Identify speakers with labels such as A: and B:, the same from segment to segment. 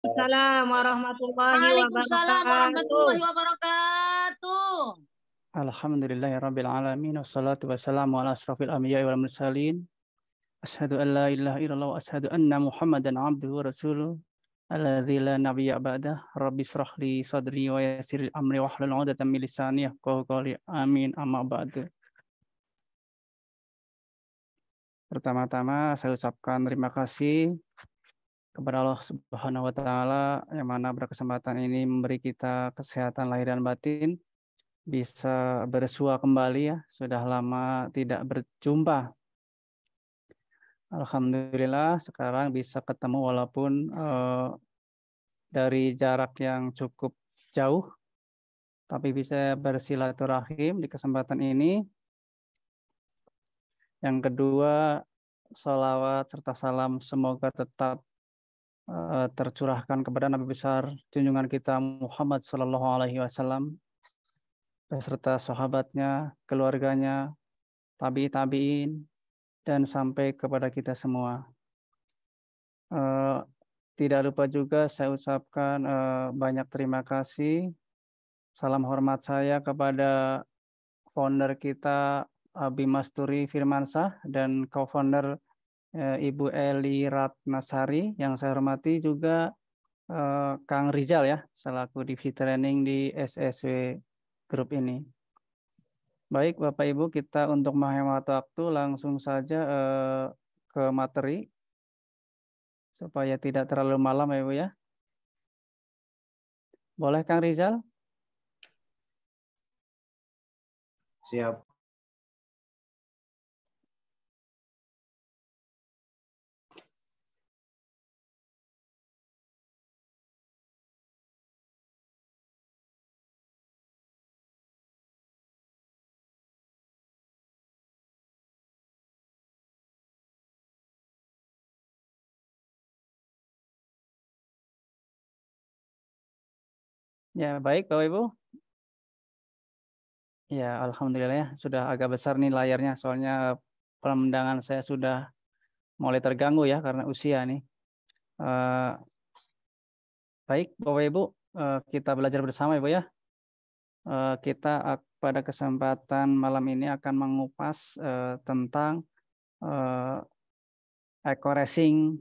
A: Waalaikumsalam warahmatullahi
B: Waalaikumsalam
A: wabarakatuh.
B: warahmatullahi wabarakatuh.
C: Alhamdulillahirabbil alamin wassalatu wassalamu ala asrofil anbiya'i wal mursalin. Asyhadu an la ilaha illallah wa asyhadu anna Muhammadan abduhu wa rasuluh. Alladzi la nabiyya ba'dah. Rabbi shrah li sadri wa yassir li amri wahlul 'uqdatam min lisani yafqahu qawli. Amin amma ba'du. Pertama-tama saya ucapkan terima kasih kepada Allah Subhanahu wa taala yang mana berkesempatan ini memberi kita kesehatan lahir dan batin, bisa bersua kembali ya, sudah lama tidak berjumpa. Alhamdulillah sekarang bisa ketemu walaupun dari jarak yang cukup jauh, tapi bisa bersilaturahim di kesempatan ini. Yang kedua, sholawat serta salam semoga tetap tercurahkan kepada Nabi besar junjungan kita Muhammad Sallallahu Alaihi Wasallam beserta sahabatnya, keluarganya, tabi'in, dan sampai kepada kita semua. Tidak lupa juga saya ucapkan banyak terima kasih, salam hormat saya kepada founder kita Bimasturi Firmansyah dan co-founder Ibu Eli Ratnasari, yang saya hormati juga Kang Rizal ya, selaku Divisi Training di SSW Group ini. Baik Bapak Ibu, kita untuk menghemat waktu langsung saja ke materi supaya tidak terlalu malam ya Ibu ya. Boleh Kang Rizal?
D: Siap.
C: Ya baik Bapak Ibu. Ya Alhamdulillah ya, sudah agak besar nih layarnya, soalnya pemandangan saya sudah mulai terganggu ya karena usia nih. Baik Bapak Ibu, kita belajar bersama Ibu ya. Kita pada kesempatan malam ini akan mengupas tentang eco racing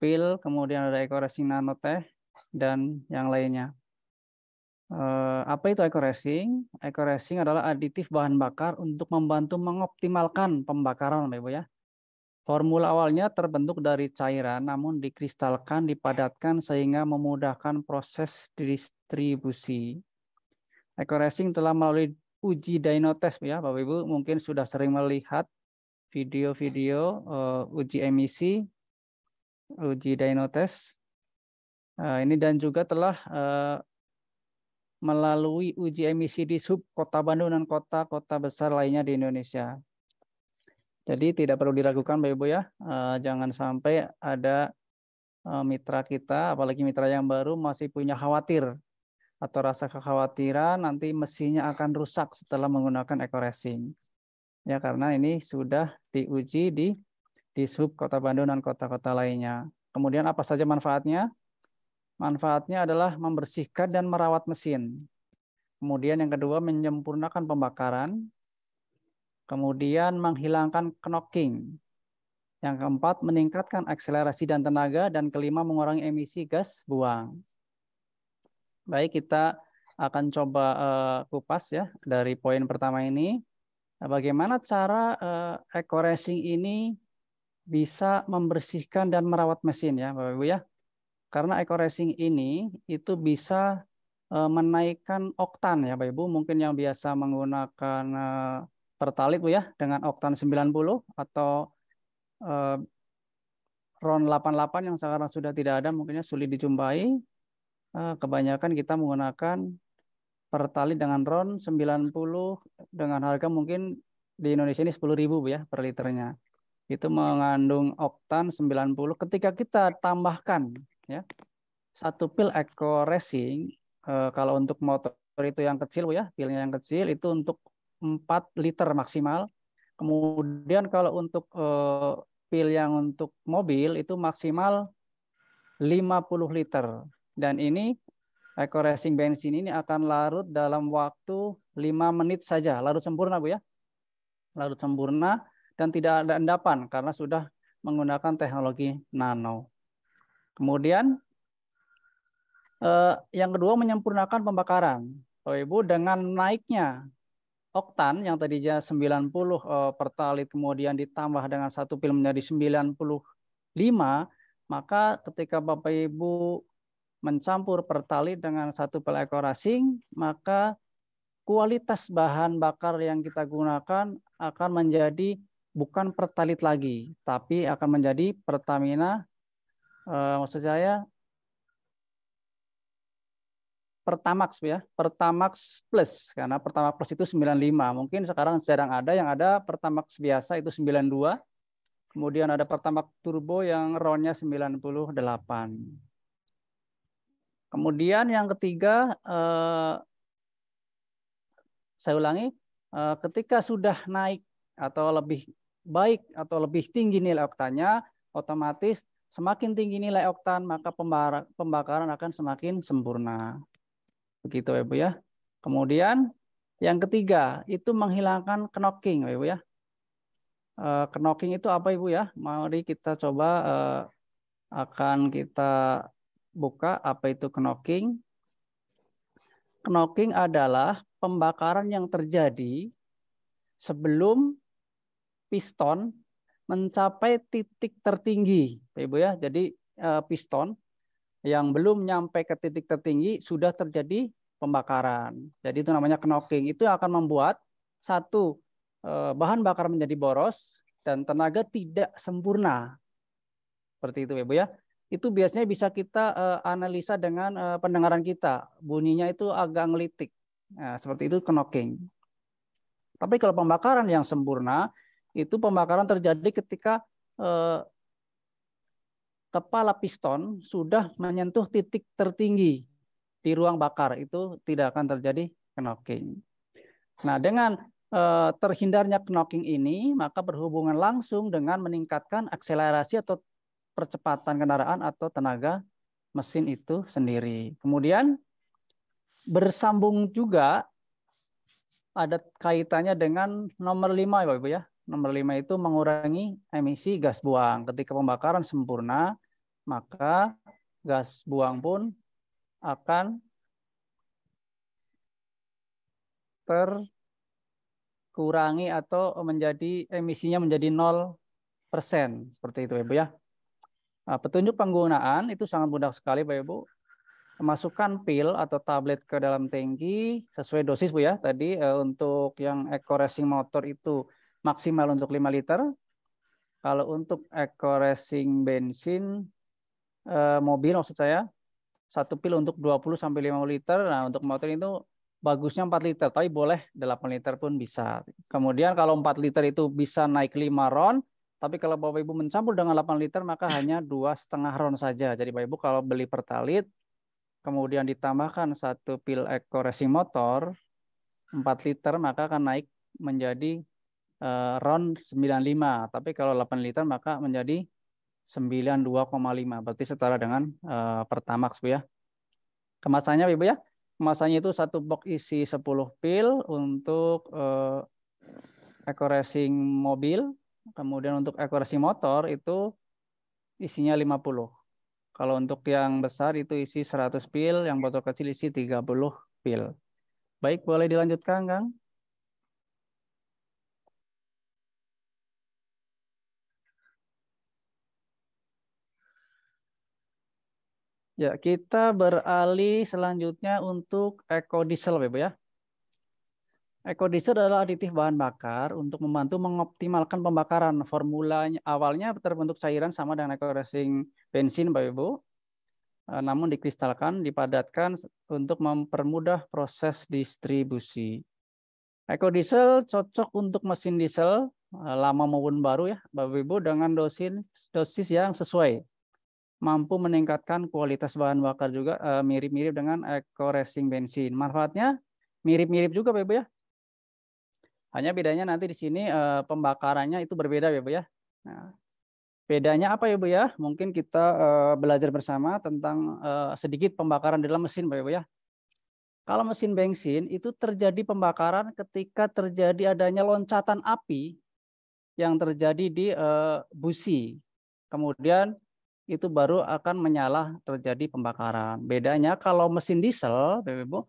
C: pil, kemudian ada eco racing nanoteh dan yang lainnya. Apa itu eco racing? Eco racing adalah aditif bahan bakar untuk membantu mengoptimalkan pembakaran, Ibu ya. Formula awalnya terbentuk dari cairan, namun dikristalkan, dipadatkan sehingga memudahkan proses distribusi. Eco racing telah melalui uji dyno test ya, Bapak Ibu mungkin sudah sering melihat video-video uji emisi, uji dyno test. Ini dan juga telah melalui uji emisi di sub Kota Bandung dan kota-kota besar lainnya di Indonesia. Jadi tidak perlu diragukan Bapak Ibu ya, jangan sampai ada mitra kita, apalagi mitra yang baru masih punya khawatir atau rasa kekhawatiran nanti mesinnya akan rusak setelah menggunakan eco racing. Ya karena ini sudah diuji di sub Kota Bandung dan kota-kota lainnya. Kemudian apa saja manfaatnya? Manfaatnya adalah membersihkan dan merawat mesin. Kemudian yang kedua menyempurnakan pembakaran. Kemudian menghilangkan knocking. Yang keempat meningkatkan akselerasi dan tenaga. Dan kelima mengurangi emisi gas buang. Baik, kita akan coba kupas ya dari poin pertama ini. Bagaimana cara eco racing ini bisa membersihkan dan merawat mesin ya Bapak Ibu ya. Karena eco racing ini itu bisa menaikkan oktan ya Bapak Ibu. Mungkin yang biasa menggunakan Pertalite Bu ya dengan oktan 90 atau RON 88 yang sekarang sudah tidak ada, mungkinnya sulit dijumpai. Kebanyakan kita menggunakan Pertalite dengan RON 90 dengan harga mungkin di Indonesia ini 10.000 Bu ya per liternya. Itu mengandung oktan 90. Ketika kita tambahkan ya satu pil eco racing, kalau untuk motor itu yang kecil Bu ya, pilnya yang kecil itu untuk 4 liter maksimal. Kemudian kalau untuk pil yang untuk mobil itu maksimal 50 liter. Dan ini eco racing bensin ini akan larut dalam waktu 5 menit saja. Larut sempurna, Bu ya. Larut sempurna dan tidak ada endapan karena sudah menggunakan teknologi nano. Kemudian yang kedua menyempurnakan pembakaran. Bapak Ibu, dengan naiknya oktan yang tadinya 90 pertalit kemudian ditambah dengan 1 pil menjadi 95, maka ketika Bapak Ibu mencampur pertalit dengan 1 pil eco racing, maka kualitas bahan bakar yang kita gunakan akan menjadi bukan pertalit lagi, tapi akan menjadi Pertamina, maksud saya Pertamax ya, Pertamax Plus, karena Pertamax Plus itu 95. Mungkin sekarang sedang ada yang ada Pertamax biasa itu 92. Kemudian ada Pertamax Turbo yang RON-nya 98. Kemudian yang ketiga, saya ulangi, ketika sudah naik atau lebih baik atau lebih tinggi nilai oktannya, otomatis semakin tinggi nilai oktan, maka pembakaran akan semakin sempurna. Begitu ya Bu ya. Kemudian yang ketiga itu menghilangkan knocking ya Bu ya. Knocking itu apa Ibu ya? Mari kita coba akan kita buka apa itu knocking. Knocking adalah pembakaran yang terjadi sebelum piston mencapai titik tertinggi ya Ibu ya. Jadi piston yang belum nyampe ke titik tertinggi sudah terjadi pembakaran. Jadi itu namanya knocking. Itu akan membuat satu bahan bakar menjadi boros dan tenaga tidak sempurna. Seperti itu ya Bu ya. Itu biasanya bisa kita analisa dengan pendengaran kita. Bunyinya itu agak ngelitik. Nah, seperti itu knocking. Tapi kalau pembakaran yang sempurna, itu pembakaran terjadi ketika kepala piston sudah menyentuh titik tertinggi di ruang bakar, itu tidak akan terjadi knocking. Nah, dengan terhindarnya knocking ini, maka berhubungan langsung dengan meningkatkan akselerasi atau percepatan kendaraan atau tenaga mesin itu sendiri. Kemudian bersambung juga ada kaitannya dengan nomor 5 Bapak Ibu ya. Nomor 5 itu mengurangi emisi gas buang. Ketika pembakaran sempurna, maka gas buang pun akan terkurangi atau menjadi emisinya menjadi 0%. Seperti itu Ibu ya. Nah, petunjuk penggunaan itu sangat mudah sekali Bapak Ibu. Masukkan pil atau tablet ke dalam tangki sesuai dosis Bu ya. Tadi untuk yang eco racing motor itu maksimal untuk 5 liter. Kalau untuk eco racing bensin mobil maksud saya, 1 pil untuk 20 sampai 50 liter. Nah, untuk motor itu bagusnya 4 liter, tapi boleh 8 liter pun bisa. Kemudian kalau 4 liter itu bisa naik 5 RON, tapi kalau Bapak Ibu mencampur dengan 8 liter maka hanya 2,5 RON saja. Jadi Bapak Ibu kalau beli pertalit kemudian ditambahkan 1 pil eco racing motor 4 liter maka akan naik menjadi RON 95. Tapi kalau 8 liter maka menjadi 92,5. Berarti setara dengan Pertamax Bu ya. Kemasannya Ibu ya. Kemasannya itu 1 box isi 10 pil untuk eco racing mobil. Kemudian untuk eco racing motor itu isinya 50. Kalau untuk yang besar itu isi 100 pil, yang botol kecil isi 30 pil. Baik, boleh dilanjutkan, Kang? Ya, kita beralih selanjutnya untuk ekodiesel, Bapak ya. Ekodiesel adalah aditif bahan bakar untuk membantu mengoptimalkan pembakaran. Formulanya awalnya terbentuk cairan sama dengan eco racing bensin, Bapak Ibu. Namun dikristalkan, dipadatkan untuk mempermudah proses distribusi. Ekodiesel cocok untuk mesin diesel lama maupun baru ya, Bapak Ibu, dengan dosis yang sesuai. Mampu meningkatkan kualitas bahan bakar juga mirip-mirip dengan eco racing bensin. Manfaatnya mirip-mirip juga Bapak Ibu ya. Hanya bedanya nanti di sini pembakarannya itu berbeda Bapak Ibu ya. Nah, Bedanya apa ya Bu ya? Mungkin kita belajar bersama tentang sedikit pembakaran di dalam mesin Pak Ibu ya. Kalau mesin bensin itu terjadi pembakaran ketika terjadi adanya loncatan api yang terjadi di busi. Kemudian itu baru akan menyala terjadi pembakaran. Bedanya kalau mesin diesel, Bapak Ibu,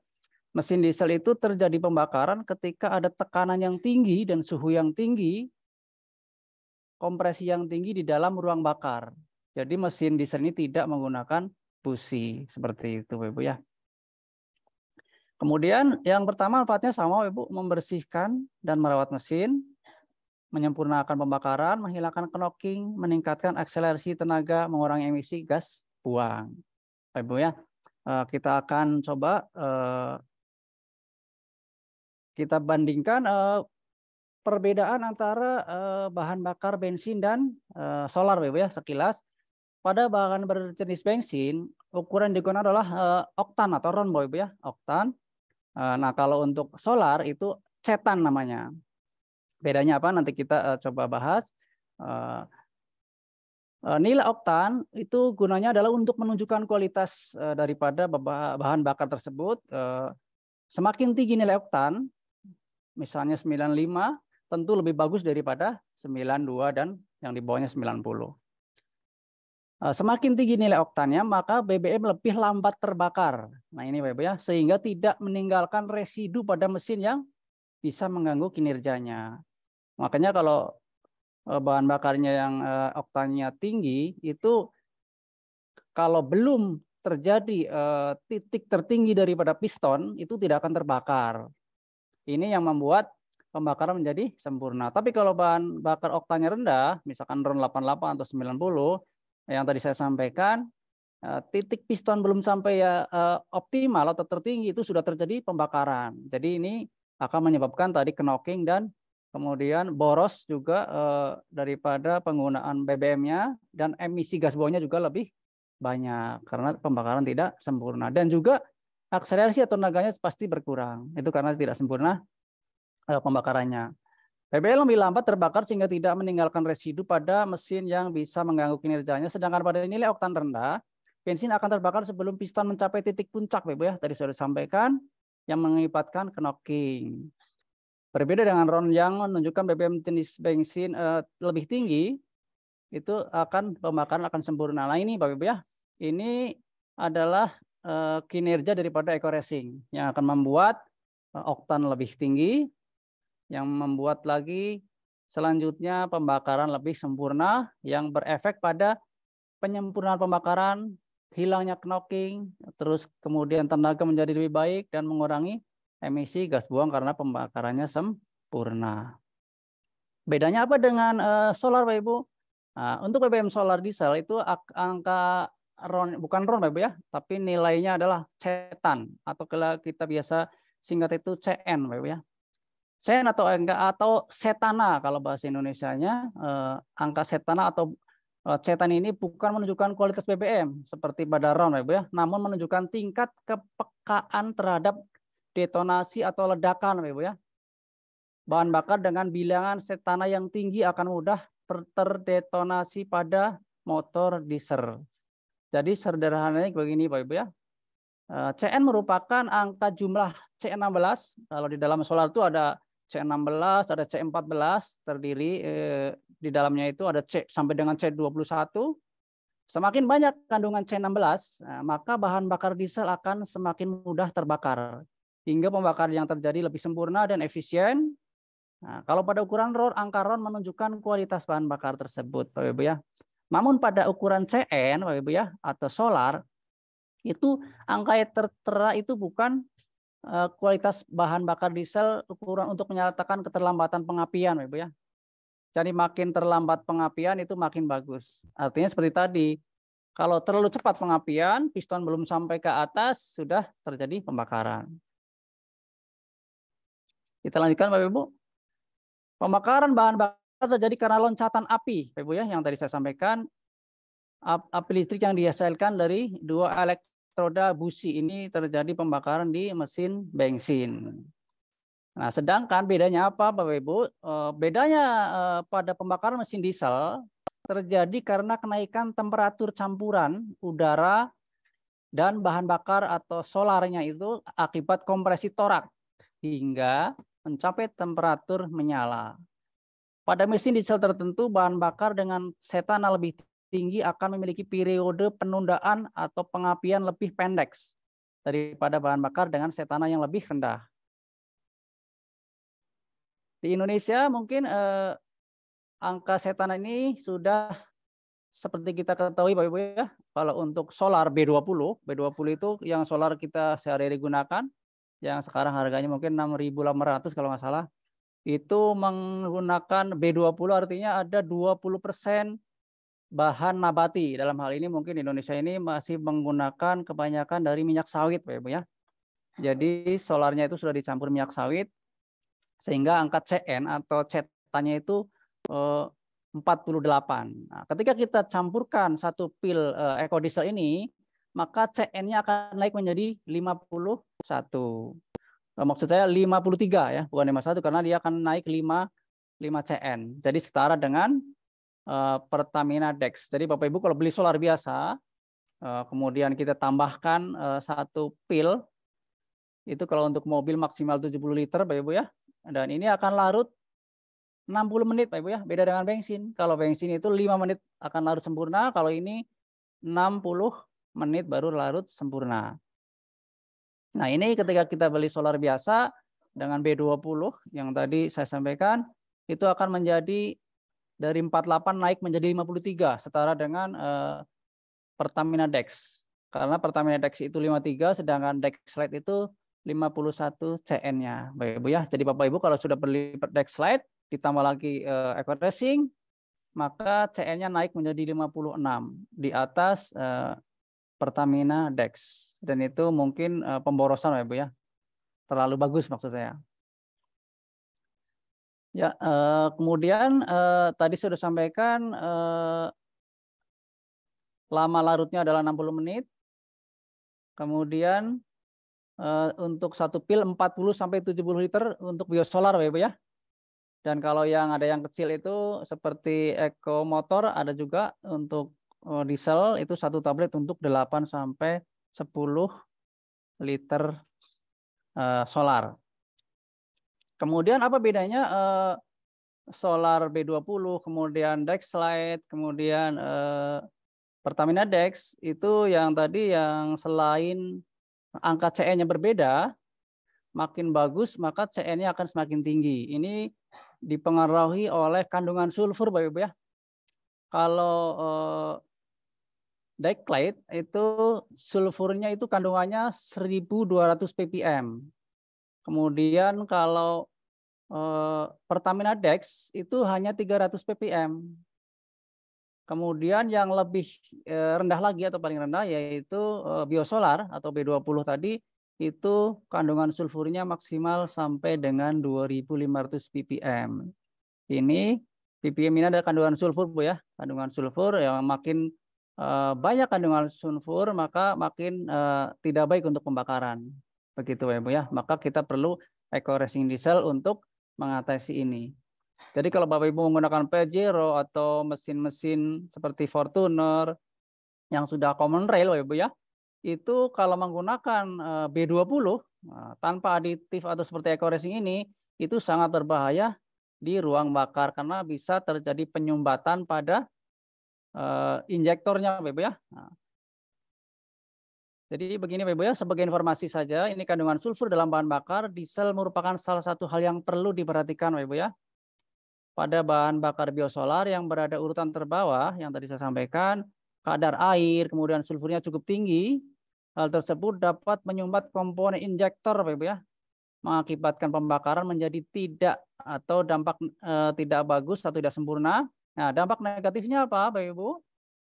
C: mesin diesel itu terjadi pembakaran ketika ada tekanan yang tinggi dan suhu yang tinggi, kompresi yang tinggi di dalam ruang bakar. Jadi mesin diesel ini tidak menggunakan busi seperti itu, Ibu ya. Kemudian yang pertama manfaatnya sama, Ibu, membersihkan dan merawat mesin, menyempurnakan pembakaran, menghilangkan knocking, meningkatkan akselerasi tenaga, mengurangi emisi gas buang. Ibu ya, kita akan coba kita bandingkan perbedaan antara bahan bakar bensin dan solar, Ibu ya, sekilas. Pada bahan berjenis bensin, ukuran digunakan adalah oktan atau RON, Ibu ya, oktan. Nah, kalau untuk solar itu cetan namanya. Bedanya apa? Nanti kita coba bahas. Nilai oktan itu gunanya adalah untuk menunjukkan kualitas daripada bahan bakar tersebut. Semakin tinggi nilai oktan, misalnya 95, tentu lebih bagus daripada 92 dan yang di bawahnya 90. Semakin tinggi nilai oktannya, maka BBM lebih lambat terbakar. Nah ini Bapak ya, sehingga tidak meninggalkan residu pada mesin yang bisa mengganggu kinerjanya. Makanya kalau bahan bakarnya yang oktannya tinggi, itu kalau belum terjadi titik tertinggi daripada piston, itu tidak akan terbakar. Ini yang membuat pembakaran menjadi sempurna. Tapi kalau bahan bakar oktannya rendah, misalkan RON 88 atau 90, yang tadi saya sampaikan, titik piston belum sampai ya optimal atau tertinggi, itu sudah terjadi pembakaran. Jadi ini akan menyebabkan tadi knocking dan kemudian boros juga daripada penggunaan BBM-nya, dan emisi gas buangnya juga lebih banyak karena pembakaran tidak sempurna. Dan juga akselerasi atau tenaganya pasti berkurang. Itu karena tidak sempurna pembakarannya. BBM lebih lambat terbakar sehingga tidak meninggalkan residu pada mesin yang bisa mengganggu kinerjanya. Sedangkan pada nilai oktan rendah, bensin akan terbakar sebelum piston mencapai titik puncak, Bapak ya. Tadi sudah disampaikan, yang mengakibatkan knocking. Berbeda dengan RON yang menunjukkan BBM jenis bensin lebih tinggi, itu akan pembakaran akan sempurna. Nah ini Bapak ya, ini adalah kinerja daripada Eco Racing yang akan membuat oktan lebih tinggi, yang membuat lagi selanjutnya pembakaran lebih sempurna yang berefek pada penyempurnaan pembakaran, hilangnya knocking, terus kemudian tenaga menjadi lebih baik dan mengurangi emisi gas buang karena pembakarannya sempurna. Bedanya apa dengan solar, Bapak Ibu? Nah, untuk BBM solar diesel itu angka RON, bukan RON Bapak ya, tapi nilainya adalah cetan atau kalau kita biasa singkat itu CN Bapak ya. CN atau setana kalau bahasa Indonesianya, angka setana atau cetan ini bukan menunjukkan kualitas BBM seperti pada RON Bapak ya, namun menunjukkan tingkat kepekaan terhadap detonasi atau ledakan Bapak ya. Bahan bakar dengan bilangan setana yang tinggi akan mudah terdetonasi pada motor diesel. Jadi sederhananya begini Bapak Ibu ya. CN merupakan angka jumlah C16. Kalau di dalam solar itu ada C16, ada C14, terdiri di dalamnya itu ada C sampai dengan C21. Semakin banyak kandungan C16, maka bahan bakar diesel akan semakin mudah terbakar. Hingga pembakaran yang terjadi lebih sempurna dan efisien. Nah, kalau pada ukuran RON, angka RON menunjukkan kualitas bahan bakar tersebut, Bapak Ibu ya. Namun pada ukuran CN, Bapak Ibu ya, atau solar, itu angka yang tertera itu bukan kualitas bahan bakar diesel ukuran untuk menyatakan keterlambatan pengapian, Bapak Ibu ya. Jadi makin terlambat pengapian itu makin bagus. Artinya seperti tadi, kalau terlalu cepat pengapian, piston belum sampai ke atas, sudah terjadi pembakaran. Kita lanjutkan Bapak Ibu. Pembakaran bahan bakar terjadi karena loncatan api, Ibu ya, yang tadi saya sampaikan. Api listrik yang dihasilkan dari dua elektroda busi ini terjadi pembakaran di mesin bensin. Nah, sedangkan bedanya apa, Bapak Ibu? Bedanya pada pembakaran mesin diesel terjadi karena kenaikan temperatur campuran udara dan bahan bakar atau solarnya itu akibat kompresi torak hingga mencapai temperatur menyala. Pada mesin diesel tertentu, bahan bakar dengan setana lebih tinggi akan memiliki periode penundaan atau pengapian lebih pendek daripada bahan bakar dengan setana yang lebih rendah. Di Indonesia mungkin angka setana ini sudah seperti kita ketahui Bapak Ibu ya, kalau untuk solar B20 itu yang solar kita sehari-hari gunakan, yang sekarang harganya mungkin 6.800 kalau nggak salah, itu menggunakan B20 artinya ada 20% bahan nabati. Dalam hal ini mungkin Indonesia ini masih menggunakan kebanyakan dari minyak sawit Bapak Ibu ya. Jadi solarnya itu sudah dicampur minyak sawit, sehingga angka CN atau CETA-nya itu 48. Nah, ketika kita campurkan satu pil ekodiesel ini, maka CN-nya akan naik menjadi 51. Maksud saya 53 ya, bukan 51 karena dia akan naik 5 CN. Jadi setara dengan Pertamina Dex. Jadi Bapak Ibu kalau beli solar biasa, kemudian kita tambahkan satu pil, itu kalau untuk mobil maksimal 70 liter Bapak Ibu ya. Dan ini akan larut 60 menit Pak Ibu ya, beda dengan bensin. Kalau bensin itu 5 menit akan larut sempurna, kalau ini 60 menit baru larut sempurna. Nah, ini ketika kita beli solar biasa dengan B20 yang tadi saya sampaikan, itu akan menjadi dari 48 naik menjadi 53, setara dengan Pertamina Dex. Karena Pertamina Dex itu 53, sedangkan Dexlite itu 51 CN-nya, Bapak Ibu ya. Jadi Bapak Ibu kalau sudah beli Dexlite ditambah lagi Eco Racing, maka CN-nya naik menjadi 56 di atas Pertamina Dex. Dan itu mungkin pemborosan Bapak Ibu ya. Terlalu bagus maksud saya. Ya, kemudian tadi sudah sampaikan lama larutnya adalah 60 menit. Kemudian untuk satu pil 40 sampai 70 liter untuk biosolar Bapak Ibu ya. Dan kalau yang ada yang kecil itu seperti Eco Motor ada juga untuk diesel itu satu tablet untuk 8 sampai 10 liter solar. Kemudian apa bedanya solar B20, kemudian Dexlite, kemudian Pertamina Dex itu yang tadi yang selain angka CN-nya berbeda, makin bagus maka CN-nya akan semakin tinggi. Ini dipengaruhi oleh kandungan sulfur Bapak Ibu ya. Kalau Dexlite itu sulfurnya itu kandungannya 1.200 ppm. Kemudian kalau Pertamina Dex itu hanya 300 ppm. Kemudian yang lebih rendah lagi atau paling rendah yaitu biosolar atau B20 tadi, itu kandungan sulfurnya maksimal sampai dengan 2.500 ppm. Ini ppm ini ada kandungan sulfur Bu ya. Kandungan sulfur yang makin banyak kandungan sulfur maka makin tidak baik untuk pembakaran. Begitu ya Bu ya. Maka kita perlu Eco Racing diesel untuk mengatasi ini. Jadi kalau Bapak Ibu menggunakan Pajero atau mesin-mesin seperti Fortuner yang sudah common rail Bapak Ibu ya, itu kalau menggunakan B20 tanpa aditif atau seperti Eco Racing ini, itu sangat berbahaya di ruang bakar karena bisa terjadi penyumbatan pada injektornya Bapak Ibu ya. Jadi begini Bapak Ibu ya, sebagai informasi saja, ini kandungan sulfur dalam bahan bakar diesel merupakan salah satu hal yang perlu diperhatikan Bapak Ibu ya. Pada bahan bakar biosolar yang berada urutan terbawah, yang tadi saya sampaikan, kadar air, kemudian sulfurnya cukup tinggi, hal tersebut dapat menyumbat komponen injektor, Bapak Ibu ya, mengakibatkan pembakaran menjadi tidak atau dampak tidak bagus atau tidak sempurna. Nah, dampak negatifnya apa, Bapak Ibu?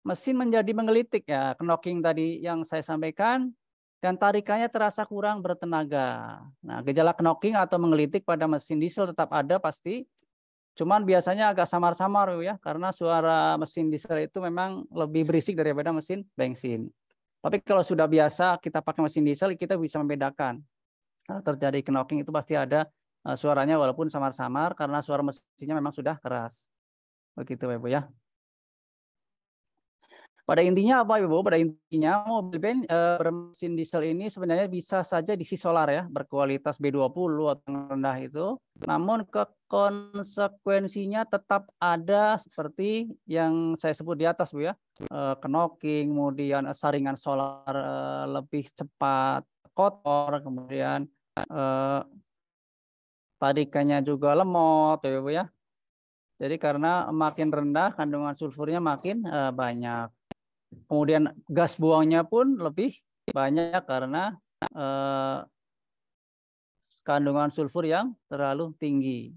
C: Mesin menjadi menggelitik ya, knocking tadi yang saya sampaikan, dan tarikannya terasa kurang bertenaga. Nah, gejala knocking atau menggelitik pada mesin diesel tetap ada pasti. Cuman biasanya agak samar-samar ya, karena suara mesin diesel itu memang lebih berisik daripada mesin bensin. Tapi kalau sudah biasa kita pakai mesin diesel, kita bisa membedakan. Kalau terjadi knocking itu pasti ada suaranya walaupun samar-samar karena suara mesinnya memang sudah keras. Begitu Ibu ya. Pada intinya apa Ibu? Pada intinya mobil bermesin diesel ini sebenarnya bisa saja diisi solar ya, berkualitas B20 atau yang rendah itu. Namun konsekuensinya tetap ada seperti yang saya sebut di atas Bu ya. Knocking, kemudian saringan solar lebih cepat kotor, kemudian tarikannya juga lemot ya Bu ya. Jadi karena makin rendah kandungan sulfurnya makin banyak. Kemudian gas buangnya pun lebih banyak karena kandungan sulfur yang terlalu tinggi.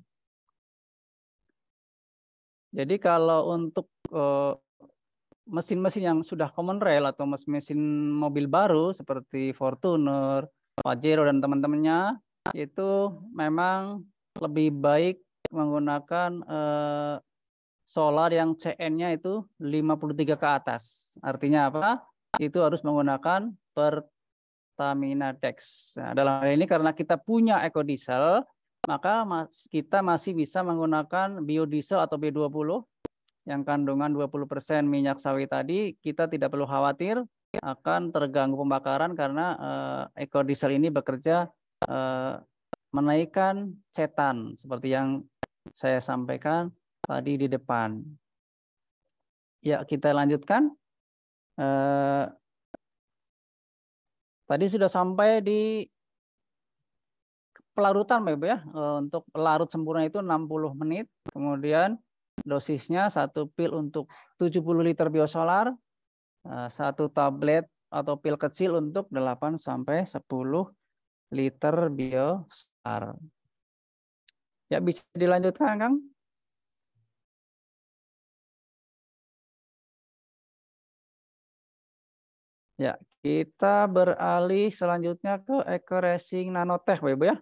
C: Jadi kalau untuk mesin-mesin yang sudah common rail atau mesin mobil baru seperti Fortuner, Pajero dan teman-temannya itu memang lebih baik menggunakan solar yang CN-nya itu 53 ke atas. Artinya apa? Itu harus menggunakan Pertamina Dex. Nah, dalam hal ini karena kita punya ekodiesel, maka kita masih bisa menggunakan biodiesel atau B20 yang kandungan 20% minyak sawit tadi. Kita tidak perlu khawatir akan terganggu pembakaran karena ekodiesel ini bekerja menaikkan cetan seperti yang saya sampaikan tadi di depan. Ya, kita lanjutkan. Tadi sudah sampai di pelarutan Bapak Ibu ya. Untuk larut sempurna itu 60 menit. Kemudian dosisnya 1 pil untuk 70 liter biosolar, 1 tablet atau pil kecil untuk 8 sampai 10 liter biosolar. Ya, bisa dilanjutkan Kang? Ya, kita beralih selanjutnya ke Eco Racing Nanotech, Bapak Ibu ya.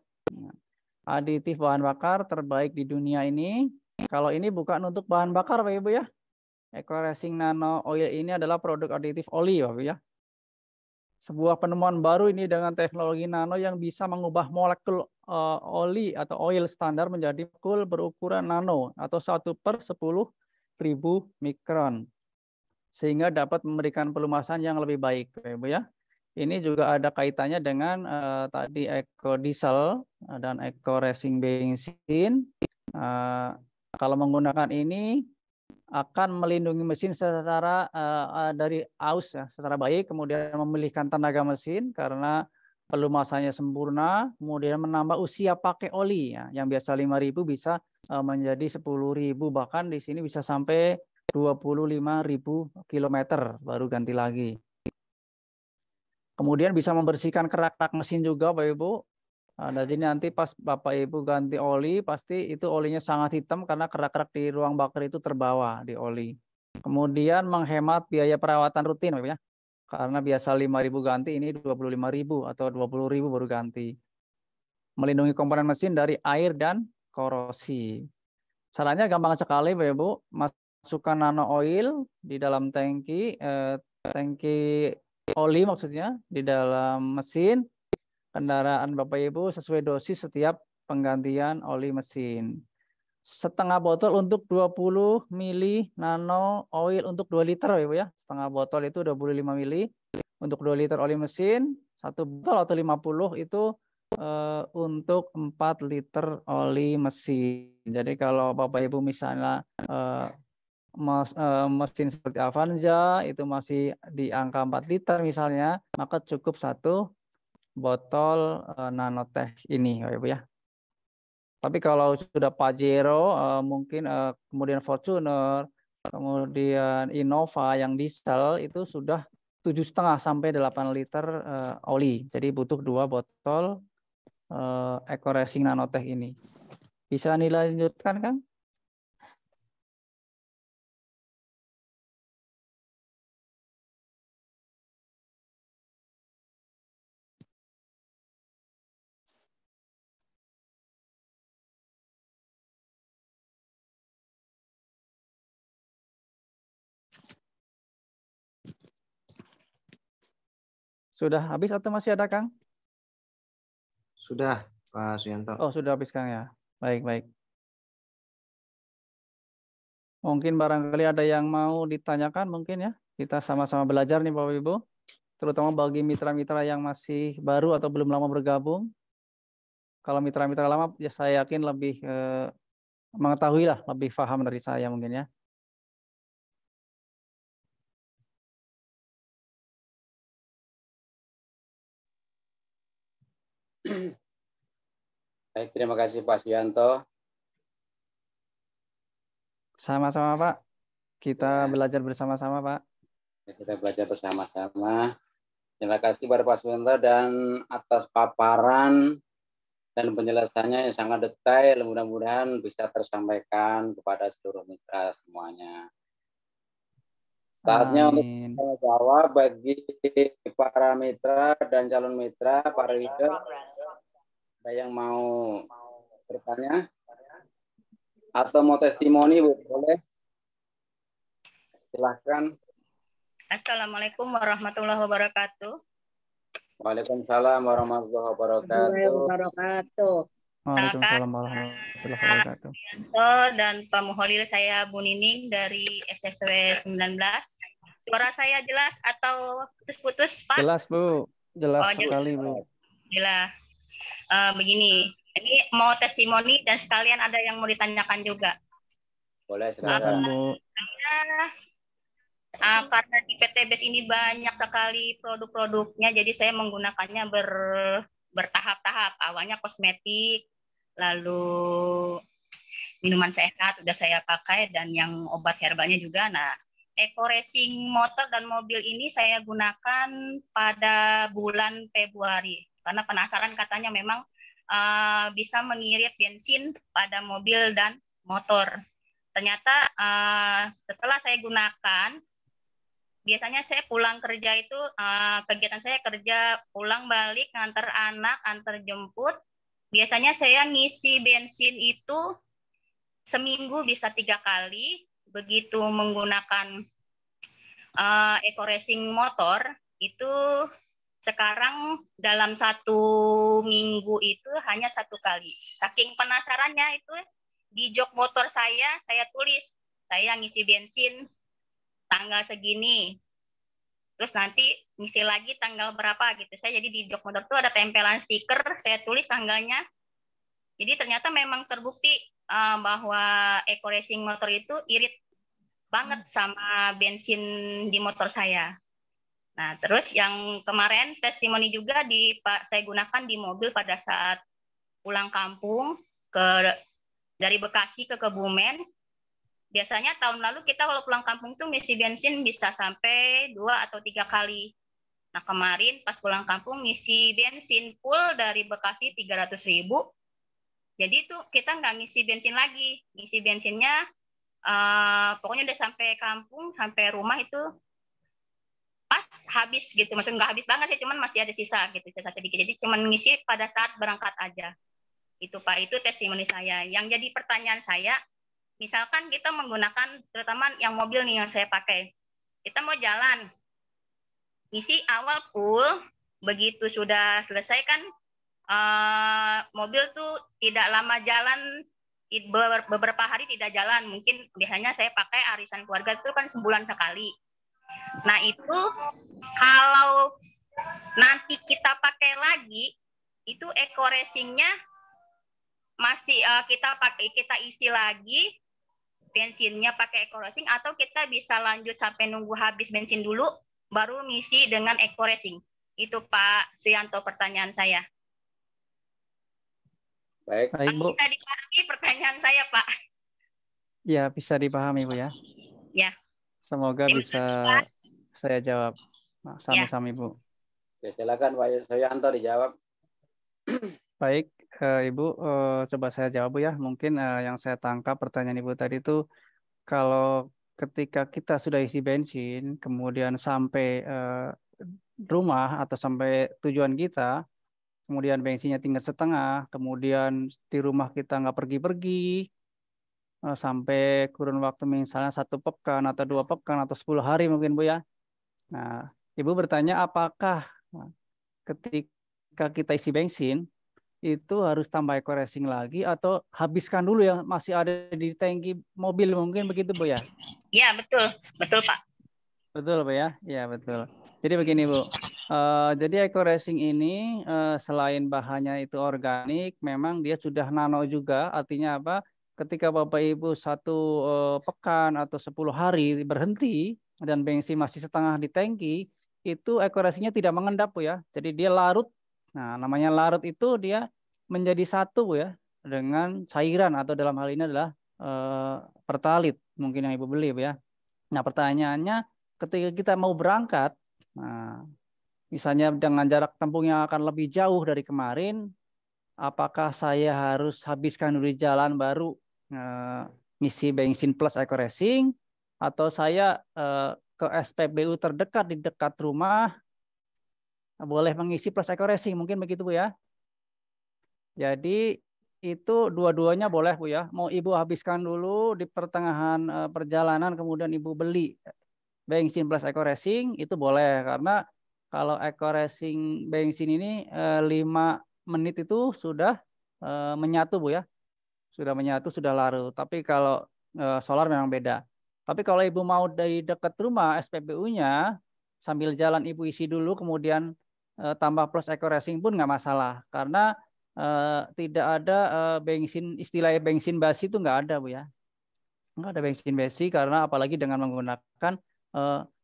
C: Aditif bahan bakar terbaik di dunia ini. Kalau ini bukan untuk bahan bakar, Bapak Ibu ya. Eco Racing Nano Oil ini adalah produk aditif oli, Bapak Ibu ya. Sebuah penemuan baru ini dengan teknologi nano yang bisa mengubah molekul oli atau oil standar menjadi molekul berukuran nano atau 1/10.000 mikron. Sehingga dapat memberikan pelumasan yang lebih baik, Ibu ya. Ini juga ada kaitannya dengan tadi eco diesel dan eco racing bensin. Kalau menggunakan ini akan melindungi mesin secara dari aus ya, secara baik, kemudian memilihkan tenaga mesin karena pelumasannya sempurna, kemudian menambah usia pakai oli ya, yang biasa 5.000 bisa menjadi 10.000, bahkan di sini bisa sampai 25.000 kilometer baru ganti lagi. Kemudian bisa membersihkan kerak-kerak mesin juga Bapak Ibu. Jadi nanti pas Bapak Ibu ganti oli, pasti itu olinya sangat hitam karena kerak-kerak di ruang bakar itu terbawa di oli. Kemudian menghemat biaya perawatan rutin Bapak ya. Karena biasa 5.000 ganti, ini 25.000 atau 20.000 baru ganti. Melindungi komponen mesin dari air dan korosi. Caranya gampang sekali Bapak Ibu. Masukkan nano oil di dalam tangki oli maksudnya di dalam mesin kendaraan Bapak Ibu sesuai dosis setiap penggantian oli mesin. Setengah botol untuk 20 mili nano oil untuk 2 liter Bapak Ibu ya. Setengah botol itu 25 mili untuk 2 liter oli mesin. 1 botol atau 50 itu untuk 4 liter oli mesin. Jadi kalau Bapak Ibu misalnya mesin seperti Avanza itu masih di angka 4 liter misalnya, maka cukup 1 botol Nanotech ini Bapak Ibu ya. Tapi kalau sudah Pajero mungkin kemudian Fortuner, kemudian Innova yang diesel itu sudah 7,5 sampai 8 liter oli. Jadi butuh 2 botol Eco Racing Nanotech ini. Bisa dilanjutkan Kang? Sudah habis atau masih ada Kang?
D: Sudah, Pak Suyanto.
C: Oh, sudah habis Kang ya. Baik, baik. Mungkin barangkali ada yang mau ditanyakan mungkin ya. Kita sama-sama belajar nih Bapak Ibu, terutama bagi mitra-mitra yang masih baru atau belum lama bergabung. Kalau mitra-mitra lama, ya saya yakin lebih mengetahui lah, lebih paham dari saya mungkin ya.
D: Baik, terima kasih Pak Suyanto.
C: Sama-sama Pak, kita
D: Ya.
C: belajar bersama-sama Pak.
D: Kita belajar bersama-sama. Terima kasih kepada Pak Suyanto dan atas paparan dan penjelasannya yang sangat detail. Mudah-mudahan bisa tersampaikan kepada seluruh mitra semuanya. Saatnya untuk
C: Amin.
D: jawab bagi para mitra dan calon mitra, para leader. Ada yang mau bertanya atau mau testimoni, Bu? Boleh? Silahkan.
B: Assalamualaikum warahmatullahi wabarakatuh.
D: Waalaikumsalam warahmatullahi wabarakatuh.
C: Waalaikumsalam warahmatullahi wabarakatuh.
B: Dan Pak Muholil, saya Bu Nining dari SSW 19. Suara saya jelas atau putus-putus, Pak?
C: Jelas Bu, jelas
B: Oh,
C: sekali Bu.
B: Jelas. Begini, ini mau testimoni dan sekalian ada yang mau ditanyakan juga.
D: Boleh,
C: Silakan
D: silakan.
C: Bu.
B: Karena di PT BES ini banyak sekali produk-produknya, jadi saya menggunakannya bertahap-tahap. Awalnya kosmetik, lalu minuman sehat udah saya pakai, dan yang obat herbalnya juga. Nah, Eco Racing motor dan mobil ini saya gunakan pada bulan Februari karena penasaran, katanya memang bisa mengirit bensin pada mobil dan motor. Ternyata setelah saya gunakan, biasanya saya pulang kerja itu, kegiatan saya kerja pulang balik, ngantar anak, antar jemput. Biasanya saya ngisi bensin itu seminggu bisa 3 kali. Begitu menggunakan Eco Racing motor, itu sekarang dalam 1 minggu itu hanya 1 kali. Saking penasarannya itu, di jok motor saya tulis, saya ngisi bensin tanggal segini, terus nanti ngisi lagi tanggal berapa gitu. Saya jadi di jok motor itu ada tempelan stiker, saya tulis tanggalnya. Jadi ternyata memang terbukti bahwa Eco Racing motor itu irit banget sama bensin di motor saya. Nah, terus yang kemarin testimoni juga saya gunakan di mobil pada saat pulang kampung dari Bekasi ke Kebumen. Biasanya tahun lalu kita kalau pulang kampung tuh ngisi bensin bisa sampai 2 atau 3 kali. Nah, kemarin pas pulang kampung ngisi bensin full dari Bekasi 300.000. Jadi tuh kita nggak ngisi bensin lagi. Ngisi bensinnya pokoknya udah sampai kampung, sampai rumah itu pas habis gitu. Maksudnya nggak habis banget sih, cuman masih ada sisa gitu, sisa sedikit. Jadi cuman ngisi pada saat berangkat aja. Itu Pak, itu testimoni saya. Yang jadi pertanyaan saya, misalkan kita menggunakan, terutama yang mobil nih yang saya pakai, kita mau jalan, ngisi awal full, begitu sudah selesai kan, mobil tuh tidak lama jalan, beberapa hari tidak jalan. Mungkin biasanya saya pakai arisan keluarga itu kan sebulan sekali. Nah, itu kalau nanti kita pakai lagi, itu Eco Racing-nya masih kita isi lagi bensinnya pakai Eco Racing, atau kita bisa lanjut sampai nunggu habis bensin dulu baru ngisi dengan Eco Racing. Itu Pak Suyanto pertanyaan saya.
C: Baik Bu.
B: Bisa dipahami pertanyaan saya, Pak?
C: Ya, bisa dipahami Bu ya.
B: Ya.
C: Semoga bisa saya jawab. Sami-sami Bu.
D: Oke, silakan Pak Suyanto dijawab.
C: Baik, Ibu, coba saya jawab Bu ya. Mungkin yang saya tangkap pertanyaan Ibu tadi itu, kalau ketika kita sudah isi bensin, kemudian sampai rumah atau sampai tujuan kita, kemudian bensinnya tinggal setengah, kemudian di rumah kita nggak pergi-pergi, sampai kurun waktu misalnya 1 pekan atau 2 pekan atau 10 hari mungkin Bu ya. Nah, Ibu bertanya apakah ketika kita isi bensin, itu harus tambah Eco Racing lagi atau habiskan dulu yang masih ada di tangki mobil, mungkin begitu Bu ya?
B: Iya, betul. Betul Pak.
C: Betul, Bu ya? Ya, betul. Jadi begini, Bu. Jadi eco racing ini selain bahannya itu organik, memang dia sudah nano juga. Artinya apa? Ketika Bapak Ibu satu pekan atau 10 hari berhenti dan bensin masih setengah di tangki, itu eco racingnya tidak mengendap, Bu ya. Jadi dia larut. Nah, namanya larut itu dia menjadi satu, Bu ya, dengan cairan atau dalam hal ini adalah pertalit mungkin yang Ibu beli, Bu ya. Nah, pertanyaannya ketika kita mau berangkat, nah, misalnya dengan jarak tempuh yang akan lebih jauh dari kemarin, apakah saya harus habiskan dulu di jalan baru ngisi bensin plus eco racing, atau saya ke SPBU terdekat di dekat rumah boleh mengisi plus eco racing, mungkin begitu, Bu ya. Jadi itu dua-duanya boleh, Bu ya. Mau Ibu habiskan dulu di pertengahan perjalanan, kemudian Ibu beli bensin plus eco racing, itu boleh, karena kalau eco racing bensin ini 5 menit itu sudah menyatu, Bu ya. Sudah menyatu, sudah larut. Tapi kalau solar memang beda. Tapi kalau Ibu mau dari dekat rumah SPBU-nya, sambil jalan Ibu isi dulu, kemudian tambah plus eco racing pun nggak masalah. Karena tidak ada bensin, istilah bensin basi itu nggak ada, Bu ya. Nggak ada bensin basi, karena apalagi dengan menggunakan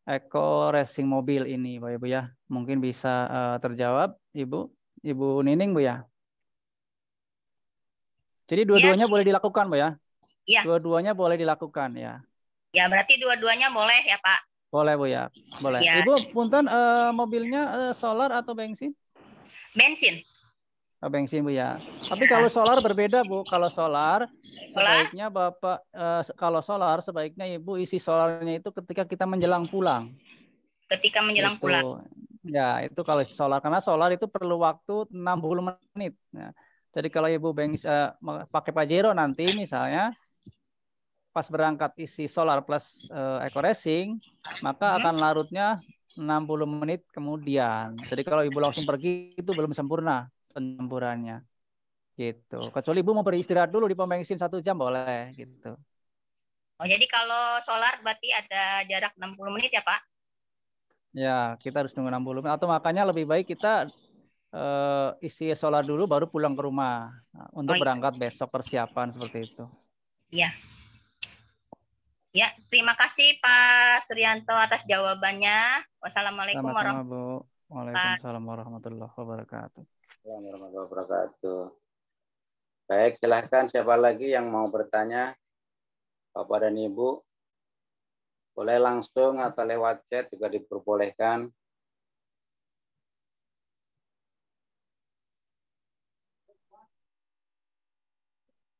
C: eco racing mobil ini, Bapak Ibu ya. Mungkin bisa terjawab Ibu Nining, Bu ya. Jadi dua-duanya boleh dilakukan, Bu ya.
B: Iya.
C: Dua-duanya boleh dilakukan ya.
B: Ya, berarti dua-duanya boleh ya, Pak?
C: Boleh, Bu ya. Boleh.
B: Ya.
C: Ibu, punten mobilnya solar atau bensin?
B: Bensin.
C: Bensin, Bu ya. Tapi kalau solar berbeda, Bu. Kalau solar sebaiknya Bapak kalau solar sebaiknya Ibu isi solarnya itu ketika kita menjelang pulang.
B: Ketika menjelang pulang.
C: Ya, itu kalau solar, karena solar itu perlu waktu 60 menit. Nah, jadi kalau Ibu pakai Pajero nanti misalnya pas berangkat isi solar plus eco racing, maka akan larutnya 60 menit kemudian. Jadi kalau Ibu langsung pergi itu belum sempurna pencampurannya gitu. Kecuali Ibu mau beristirahat dulu di pom bensin 1 jam boleh gitu.
B: Oh, jadi kalau solar berarti ada jarak 60 menit ya, Pak?
C: Ya, kita harus nunggu 60 menit, atau makanya lebih baik kita isi solar dulu baru pulang ke rumah untuk berangkat besok, persiapan seperti itu.
B: Iya. Ya, terima kasih Pak Suryanto atas jawabannya. Wassalamualaikum
C: warahmatullahi wabarakatuh.
D: Warahmatullahi wabarakatuh. Baik, silahkan siapa lagi yang mau bertanya, Bapak dan Ibu, boleh langsung atau lewat chat juga diperbolehkan.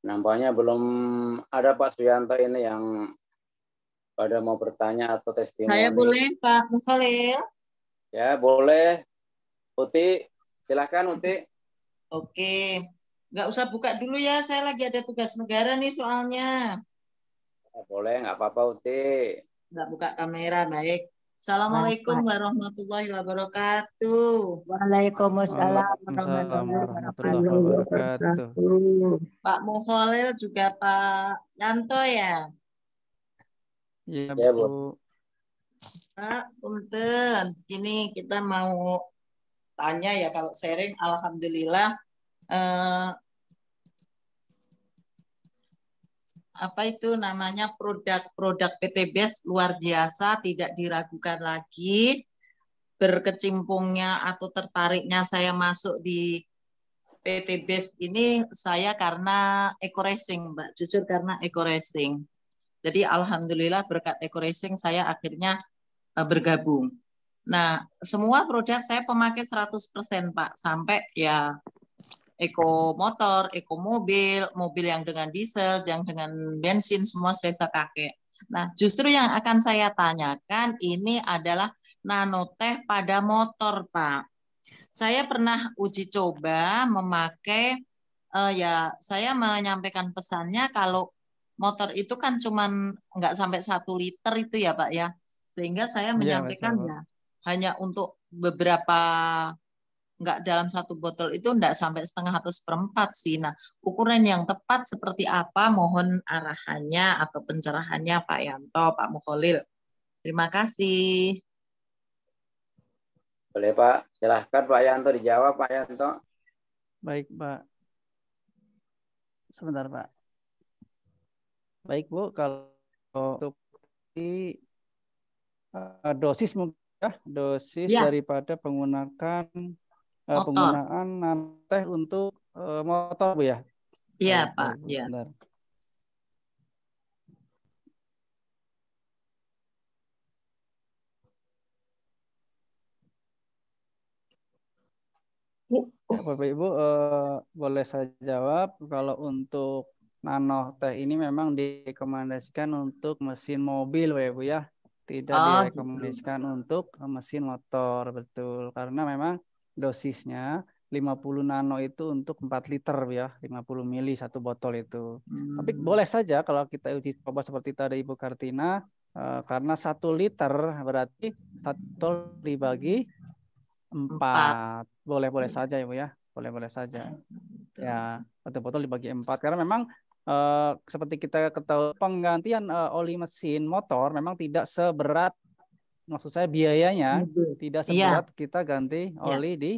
D: Nampaknya belum ada Pak Suryanto ini yang pada mau bertanya atau testimoni.
E: Saya boleh Pak Mukhalil?
D: Ya, boleh. Uti, silakan Uti.
E: Oke, nggak usah buka dulu ya, saya lagi ada tugas negara nih soalnya.
D: Boleh, nggak apa-apa Uti.
E: Nggak buka kamera, baik. Assalamualaikum warahmatullahi wabarakatuh.
A: Waalaikumsalam
C: warahmatullahi wabarakatuh.
E: Pak Mukhalil juga Pak Yanto ya?
C: Iya,
D: ya,
C: Bu.
E: Pak, punten. Gini, kita mau tanya ya, kalau sharing, alhamdulillah. Apa itu namanya, produk PTBES luar biasa, tidak diragukan lagi. Berkecimpungnya atau tertariknya saya masuk di PTBES ini saya karena eco racing, Mbak. Jujur karena eco racing. Jadi alhamdulillah berkat eco racing saya akhirnya bergabung. Nah, semua produk saya pemakai 100%, Pak. Sampai ya eco motor, eco mobil, mobil yang dengan diesel, yang dengan bensin, semua sudah saya pakai. Nah, justru yang akan saya tanyakan ini adalah nanoteh pada motor, Pak. Saya pernah uji coba memakai, ya saya menyampaikan pesannya kalau motor itu kan cuman nggak sampai 1 liter itu ya Pak ya. Sehingga saya menyampaikan ya hanya untuk beberapa, nggak dalam 1 botol itu nggak sampai setengah atau 1/4 sih. Nah, ukuran yang tepat seperti apa, mohon arahannya atau pencerahannya Pak Yanto, Pak Mukholil. Terima kasih.
D: Boleh Pak, silahkan Pak Yanto dijawab Pak Yanto.
C: Baik, Pak. Sebentar, Pak. Baik, Bu, kalau untuk dosis mungkin ya, dosis
E: Ya,
C: daripada penggunaan
E: motor.
C: teh untuk motor, Bu ya.
E: Iya,
C: Baik,
E: Pak.
C: baik, Bu,
E: Ya.
C: sebentar. Ya, Bapak Ibu, boleh saya jawab kalau untuk nano teh ini memang direkomendasikan untuk mesin mobil, Bapak Ibu ya. Tidak
E: Oh, gitu.
C: direkomendasikan untuk mesin motor, betul. Karena memang dosisnya 50 nano itu untuk 4 liter ya, 50 mili satu botol itu. Tapi boleh saja kalau kita uji coba seperti tadi Ibu Kartina, karena 1 liter berarti 1 dibagi 4. Boleh-boleh saja ya Bu ya. Boleh-boleh saja. Ya, satu botol dibagi 4. Karena memang seperti kita ketahui penggantian oli mesin motor memang tidak seberat, maksud saya biayanya
E: Mobil.
C: tidak
E: Iya,
C: seberat kita ganti
E: ya.
C: oli di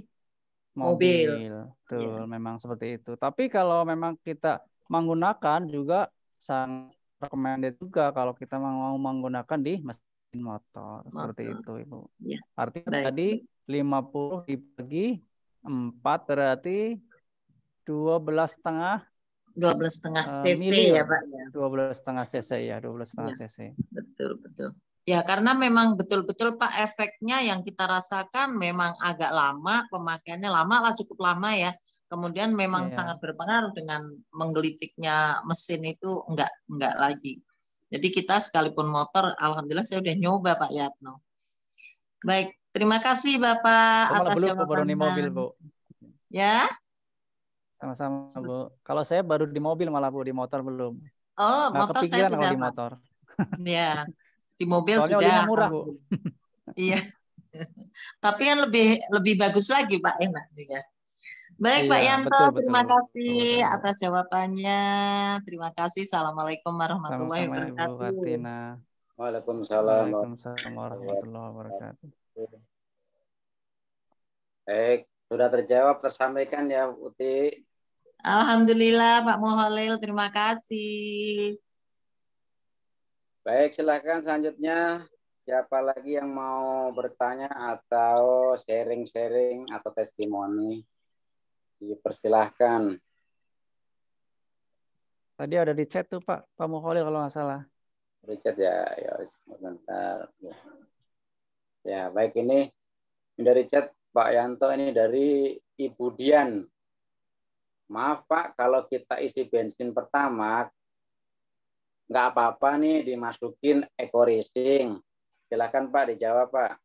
E: Mobil.
C: mobil.
E: Iya.
C: Tuh, memang seperti itu. Tapi kalau memang kita menggunakan juga sangat recommended juga kalau kita mau menggunakan di mesin motor. Seperti
E: Motor.
C: itu, Ibu.
E: Ya.
C: Artinya
E: Baik.
C: tadi 50 dibagi 4 berarti 12,5
E: 12,5 cc
C: mili
E: ya, Pak ya.
C: 12,5 cc ya, 12,5
E: Ya,
C: cc.
E: betul, betul. Ya, karena memang betul-betul Pak efeknya yang kita rasakan memang agak lama, pemakaiannya lama lah, cukup lama ya. Kemudian memang
C: Iya.
E: sangat berpengaruh dengan menggelitiknya mesin itu enggak lagi. Jadi kita sekalipun motor, alhamdulillah saya udah nyoba Pak Yatno. Baik, terima kasih Bapak
C: Saya malah
E: atas
C: belum baru di
E: jawabannya.
C: mobil, Bu.
E: Ya.
C: Sama-sama, Bu. Kalau saya baru di mobil malah, Bu, di motor belum.
E: Oh,
C: Nggak
E: motor saya
C: kepikiran
E: sudah
C: kalau di
E: Pak.
C: motor.
E: Ya, di mobil
C: Soalnya
E: sudah.
C: olinya murah, Bu.
E: Iya. Tapi kan lebih bagus lagi Pak, enak juga. Baik Pak
C: Iya,
E: Yanto,
C: betul,
E: terima
C: betul.
E: kasih
C: Betul, Bu.
E: atas jawabannya. Terima kasih. Assalamualaikum warahmatullahi
C: Sama-sama, Ibu
E: wabarakatuh.
C: Katina.
D: Waalaikumsalam.
C: Waalaikumsalam warahmatullahi wabarakatuh.
D: Baik, sudah terjawab, tersampaikan ya Uti.
E: Alhamdulillah Pak Muholil, terima kasih.
D: Baik, silahkan selanjutnya. Siapa lagi yang mau bertanya atau sharing-sharing atau testimoni? Dipersilahkan.
C: Tadi ada di chat tuh Pak Mukholil kalau nggak salah.
D: Richard ya, sebentar. Ya, baik, ini dari chat Pak Yanto, ini dari Ibu Dian. Maaf Pak, kalau kita isi bensin pertama, nggak apa-apa nih dimasukin eco racing. Silakan Pak, dijawab Pak.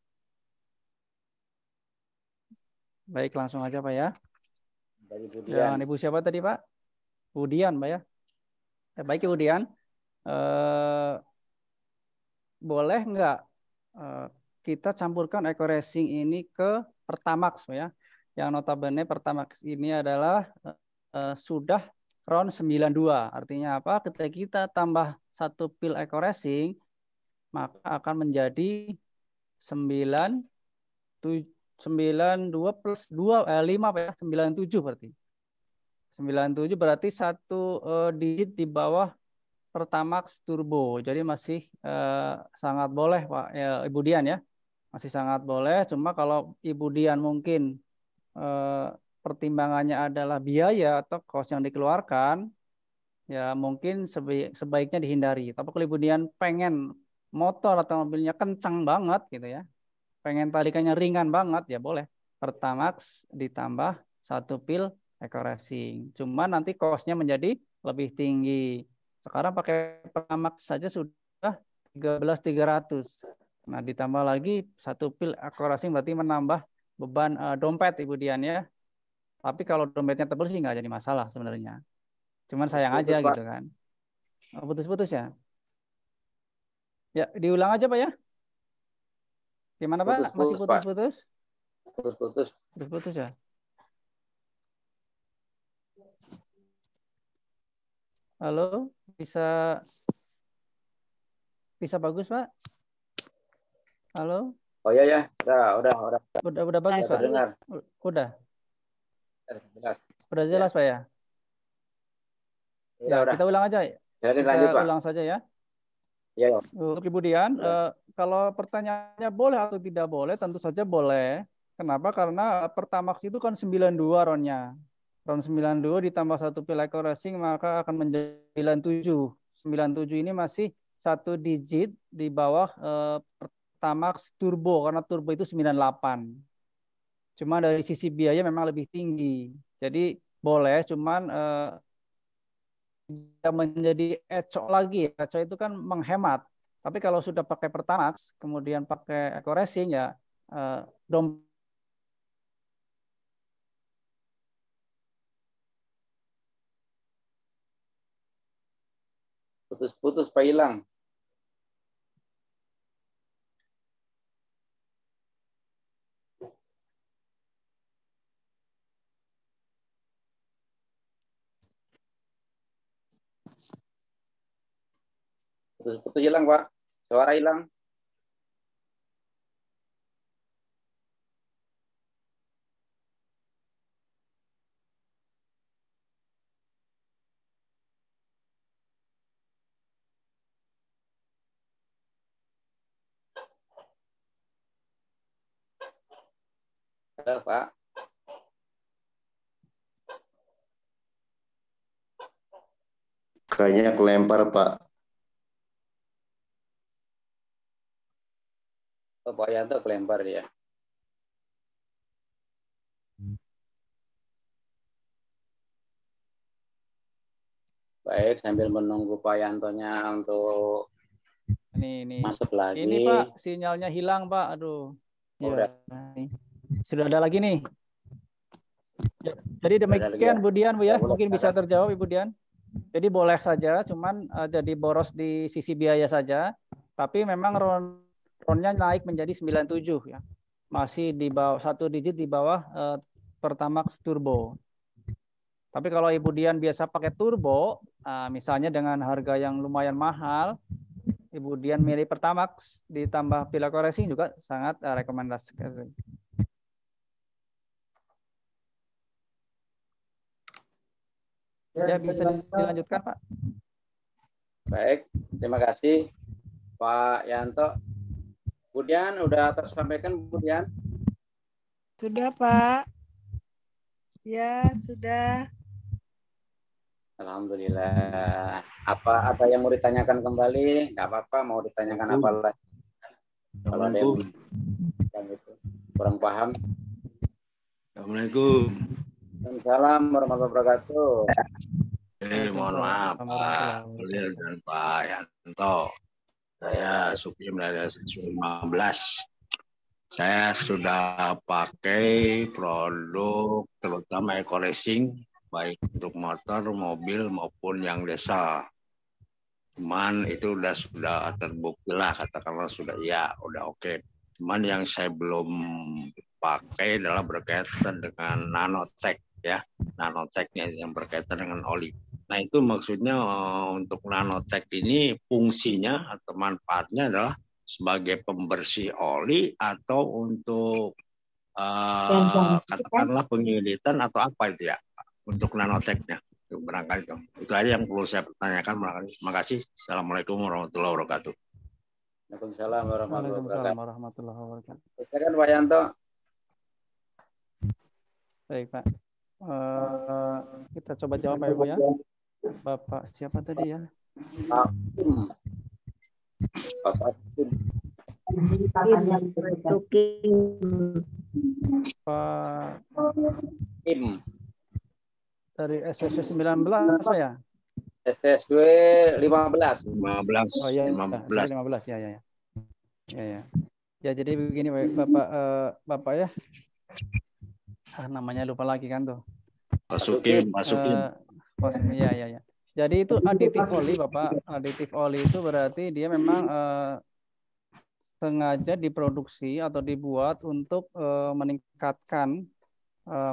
C: Baik, langsung aja Pak ya.
D: Dari Ibu Dian.
C: Dan Ibu siapa tadi Pak? Ibu Dian Pak ya. Baik Ibu Dian. Boleh nggak kita campurkan eco racing ini ke Pertamax ya? Yang notabene Pertamax ini adalah sudah RON 92. Artinya apa? Ketika kita tambah 1 pil eco racing, maka akan menjadi 92 plus 2, 5 Pak ya, 97 berarti. 97 berarti 1 digit di bawah Pertamax Turbo. Jadi masih sangat boleh Pak ya, Ibu Dian ya. Masih sangat boleh. Cuma kalau Ibu Dian mungkin pertimbangannya adalah biaya atau cost yang dikeluarkan, ya mungkin sebaiknya dihindari. Tapi kalau Ibu Dian pengen motor atau mobilnya kencang banget gitu ya, pengen tarikannya ringan banget, ya boleh Pertamax ditambah 1 pil eco racing. Cuma nanti cost-nya menjadi lebih tinggi. Sekarang pakai Pertamax saja sudah 13.300. Nah, ditambah lagi 1 pil eco racing berarti menambah beban dompet Ibu Dian ya. Tapi kalau dompetnya tebal sih nggak jadi masalah sebenarnya. Cuman sayang
D: Putus,
C: aja
D: Pak.
C: gitu kan. Putus-putus ya. Ya, diulang aja Pak ya. Gimana Pak? Masih
D: Putus-putus Pak.
C: putus-putus?
D: Putus-putus.
C: Putus-putus ya. Halo, bisa bagus Pak? Halo?
D: Oh iya ya, udah
C: Udah bagus, Pak?
D: terdengar.
C: Udah.
D: Jelas.
C: Udah jelas, Pak ya? Ya,
D: Udah.
C: kita ulang aja.
D: Silakan
C: Kita
D: lanjut, Pak.
C: ulang saja ya.
D: Iya.
C: Untuk Ibu Dian, kalau pertanyaannya boleh atau tidak boleh, tentu saja boleh. Kenapa? Karena Pertamax itu kan 92 ronnya. Ron 92 ditambah 1 pil accuracy maka akan menjadi 97. 97 ini masih 1 digit di bawah Pertamax turbo, karena turbo itu 98. Cuma dari sisi biaya memang lebih tinggi. Jadi boleh, cuman tidak menjadi eco lagi. Eco itu kan menghemat. Tapi kalau sudah pakai Pertamax, kemudian pakai eco racing ya,
D: Putus-putus, Pak, hilang. Putus-putus hilang, Pak. Suara hilang. Halo, Pak.
F: Kayaknya kelempar, Pak.
D: Oh, Pak Yanto kelempar dia. Baik, sambil menunggu Pak Yantonya untuk
C: ini
D: masuk lagi.
C: Ini Pak, sinyalnya hilang Pak. Aduh.
D: Oh,
C: ya. Sudah ada lagi nih. Ya, jadi demikian Bu Dian, Bu ya. Mungkin bisa terjawab Ibu Dian. Jadi boleh saja, cuman jadi boros di sisi biaya saja. Tapi memang ronnya naik menjadi 97 ya. Masih di bawah 1 digit di bawah Pertamax turbo. Tapi kalau Ibu Dian biasa pakai turbo, misalnya dengan harga yang lumayan mahal, Ibu Dian milih Pertamax ditambah pil accuracy juga sangat rekomendasi. Ya, bisa dilanjutkan, Pak.
D: Baik, terima kasih Pak Yanto. Bu Dian, udah tersampaikan Bu Dian?
G: Sudah, Pak. Ya, sudah.
D: Alhamdulillah. Apa ada yang mau ditanyakan kembali? Nggak apa-apa, mau ditanyakan apa lagi? Kalau ada yang itu kurang paham.
F: Assalamualaikum.
D: Waalaikumsalam warahmatullahi wabarakatuh.
F: Mohon maaf Pak Khalil dan Pak Yanto. Saya Supim dari 15. Saya sudah pakai produk terutama eco racing, baik untuk motor, mobil maupun yang desa. Cuman itu sudah terbukti lah, katakanlah sudah ya, udah oke. Cuman yang saya belum pakai adalah berkaitan dengan nanotech ya, nanotechnya yang berkaitan dengan oli. Nah itu maksudnya untuk nanotech ini fungsinya atau manfaatnya adalah sebagai pembersih oli atau untuk katakanlah pengeditan atau apa itu ya untuk nanotechnya. Barangkali itu aja yang perlu saya pertanyakan. Terima kasih. Assalamualaikum warahmatullahi wabarakatuh.
D: Waalaikumsalam warahmatullahi
C: wabarakatuh.
D: Silakan Pak Yanto.
C: Baik Pak. Kita coba jawab ya Bu ya. Bapak siapa tadi ya?
D: Pak Tim. Bapak Tim.
C: Pak
D: Tim.
C: Dari SSW 19 Pak ya?
D: SSW 15.
C: Oh iya, 15 ya. Ya jadi begini Bapak ya. Namanya lupa lagi kan tuh.
F: Masukin.
C: Ya. Jadi itu aditif oli Bapak. Aditif oli itu berarti dia memang sengaja diproduksi atau dibuat untuk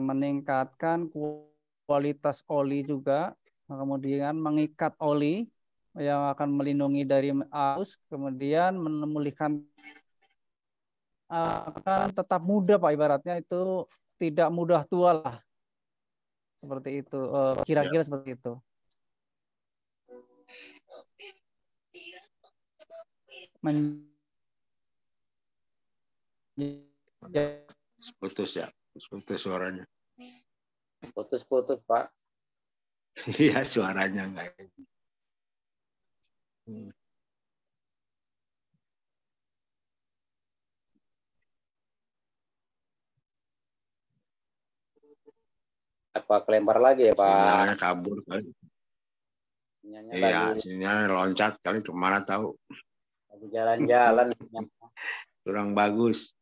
C: meningkatkan kualitas oli juga, kemudian mengikat oli yang akan melindungi dari arus, kemudian memulihkan akan tetap muda Pak, ibaratnya itu tidak mudah tua lah. Seperti itu, kira-kira seperti itu.
F: Putus ya, putus suaranya.
D: Putus-putus Pak.
F: Iya suaranya enggak.
D: Apa kelempar lagi ya Pak?
F: Sinyalnya kabur kali.
D: Sinyalnya
F: Iya,
D: lagi
F: sinyalnya loncat kali kemana tahu.
D: lagi jalan-jalan.
F: Kurang bagus.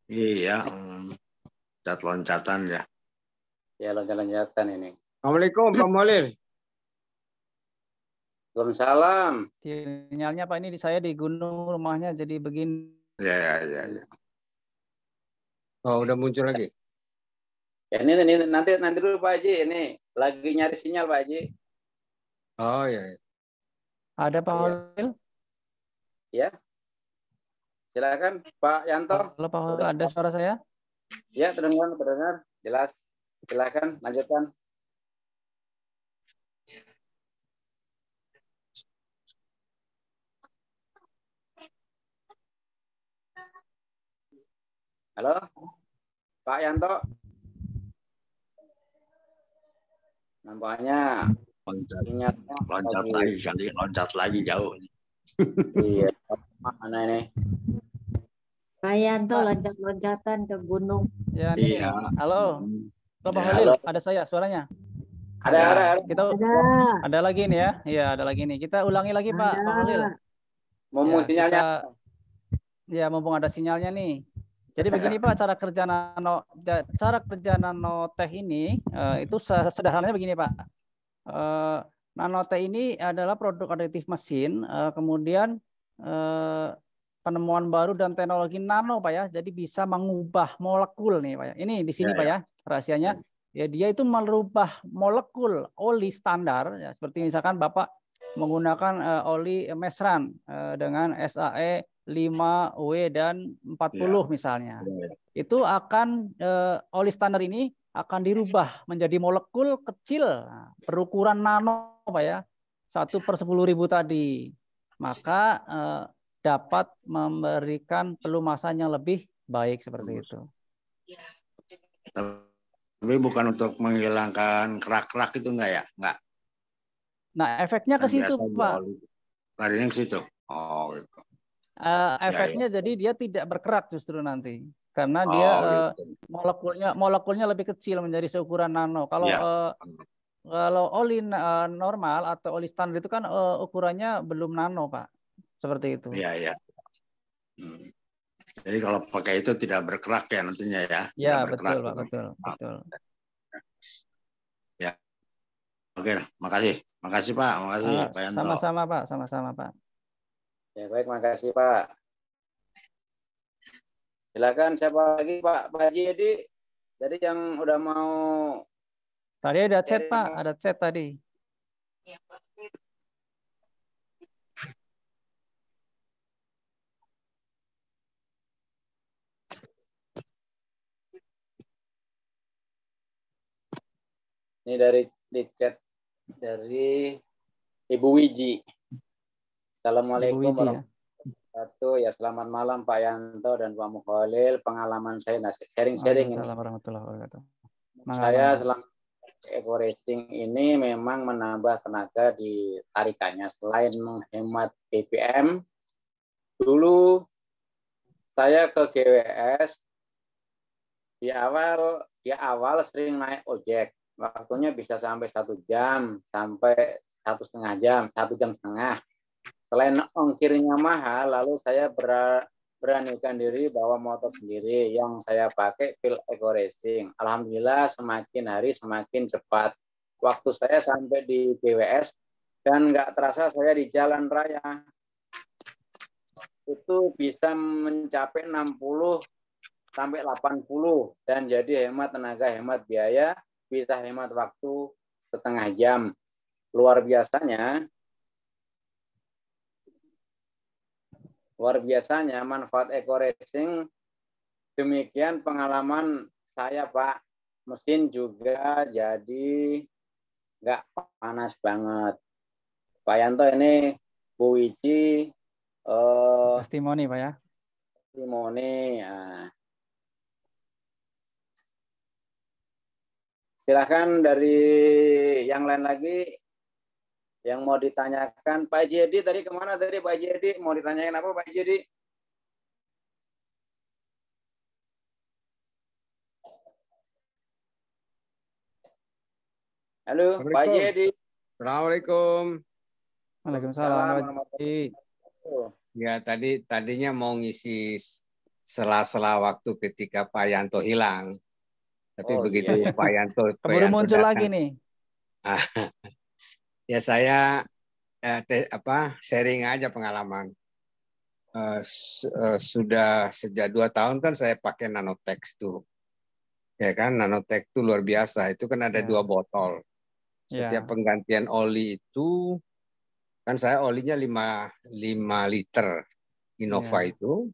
F: Iya, loncat-loncatan ya.
D: Ya loncat-loncatan ini.
F: Assalamualaikum Pak Molil.
D: Waalaikumsalam.
C: Sinyalnya Pak, ini di saya di gunung rumahnya jadi begini.
F: Ya. Oh, udah muncul lagi.
D: Ya ini nanti dulu Pak Haji, ini lagi nyari sinyal Pak Haji.
F: Oh ya.
C: Ada Pak
D: Iya.
C: Holil?
D: Ya. Silakan Pak Yanto.
C: Halo Pak Holil, ada suara saya?
D: Ya, terdengar. Jelas. Silakan lanjutkan. Halo, Pak Yanto. Nampaknya
F: loncat lagi jauh.
D: Iya, mana ini?
H: Pak Yanto loncat-loncatan ke gunung.
C: Ya, nih.
F: Iya.
C: Halo. Halo Pak
F: Ya,
C: Holil,
D: halo.
C: ada saya suaranya?
D: Ada.
C: Kita ada lagi nih ya. Iya, ada lagi nih. Kita ulangi lagi Pak Holil.
D: Mumpung
C: Ya,
D: sinyalnya.
C: Ya, mumpung ada sinyalnya nih. Jadi begini Pak, cara kerja nanoteh ini itu sederhananya begini Pak. Nanoteh ini adalah produk aditif mesin, kemudian penemuan baru dan teknologi nano Pak ya. Jadi bisa mengubah molekul nih Pak ya. Ini di sini Pak ya rahasianya. Ya, dia itu merubah molekul oli standar ya, seperti misalkan Bapak menggunakan oli mesran dengan SAE 5W dan 40 misalnya. Itu akan oli standar ini akan dirubah menjadi molekul kecil berukuran nano Pak ya. 1/10.000 tadi. Maka dapat memberikan pelumasan yang lebih baik seperti itu.
F: Tapi bukan untuk menghilangkan kerak-kerak itu enggak ya? Enggak.
C: Nah, efeknya ke situ, Pak.
F: Larinya ke situ. Oh, gitu.
C: Efeknya jadi dia tidak berkerak justru nanti. Karena dia
F: gitu.
C: molekulnya lebih kecil menjadi seukuran nano. Kalau oli normal atau oli standar itu kan ukurannya belum nano, Pak. Seperti itu.
F: Iya. Jadi kalau pakai itu tidak berkerak ya nantinya ya?
C: Ya,
F: betul,
C: Pak, betul.
F: Ya. Oke, makasih. Makasih Pak, makasih Pak Yanto.
C: Sama-sama Pak.
D: Ya baik, makasih Pak. Silakan siapa lagi Pak Haji Edi? Jadi yang udah mau.
C: Tadi ada chat Pak, ada chat tadi.
D: Ini di chat dari Ibu Wiji. Assalamualaikum warahmatullahi wabarakatuh. Ya, selamat malam Pak Yanto dan Pak Mukholil. Pengalaman saya sharing-sharing ini.
C: Warahmatullahi wabarakatuh.
D: Saya selama eco-racing ini memang menambah tenaga di tarikannya selain menghemat BBM. Dulu saya ke GWS di awal sering naik ojek. Waktunya bisa sampai 1 jam, sampai 1,5 jam, 1,5 jam. Selain ongkirnya mahal, lalu saya beranikan diri bawa motor sendiri yang saya pakai Phil Eco Racing. Alhamdulillah semakin hari semakin cepat. Waktu saya sampai di GWS dan nggak terasa saya di jalan raya. Itu bisa mencapai 60 sampai 80 dan jadi hemat tenaga, hemat biaya, bisa hemat waktu 1/2 jam. Luar biasanya luar biasanya manfaat eco racing. Demikian pengalaman saya, Pak. Mesin juga jadi nggak panas banget. Pak Yanto ini Bu Wiji
C: testimoni Pak ya.
D: testimoni. Nah, silakan dari yang lain lagi yang mau ditanyakan. Pak Jedi tadi kemana tadi Pak Jedi? Mau ditanyain apa Pak Jedi? Halo Pak Jedi.
F: Assalamualaikum.
C: Waalaikumsalam Pak Jedi.
F: Ya tadinya mau ngisi sela-sela waktu ketika Pak Yanto hilang. Tapi begitu
C: iya.
F: Pak Yanto
C: muncul
F: datang,
C: lagi nih.
F: Ya saya sharing aja pengalaman. Sudah sejak 2 tahun kan saya pakai Nanotex tuh. Ya kan, Nanotex itu luar biasa. Itu kan ada 2 botol. Setiap penggantian oli itu, kan saya olinya 5 liter Innova itu.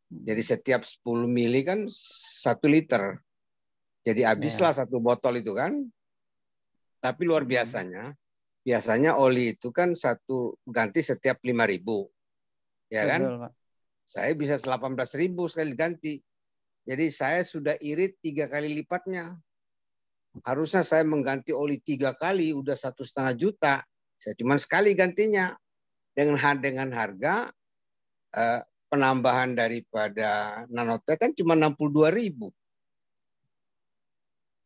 F: Jadi setiap 10 mili kan 1 liter. Jadi habislah 1 botol itu kan. Tapi luar biasanya oli itu kan ganti setiap 5.000. Ya kan?
C: Betul, Pak.
F: Saya bisa 18.000 sekali ganti. Jadi saya sudah irit 3 kali lipatnya. Harusnya saya mengganti oli 3 kali, udah 1,5 juta. Saya cuma sekali gantinya. Dengan harga penambahan daripada Nanotex kan cuma 62.000.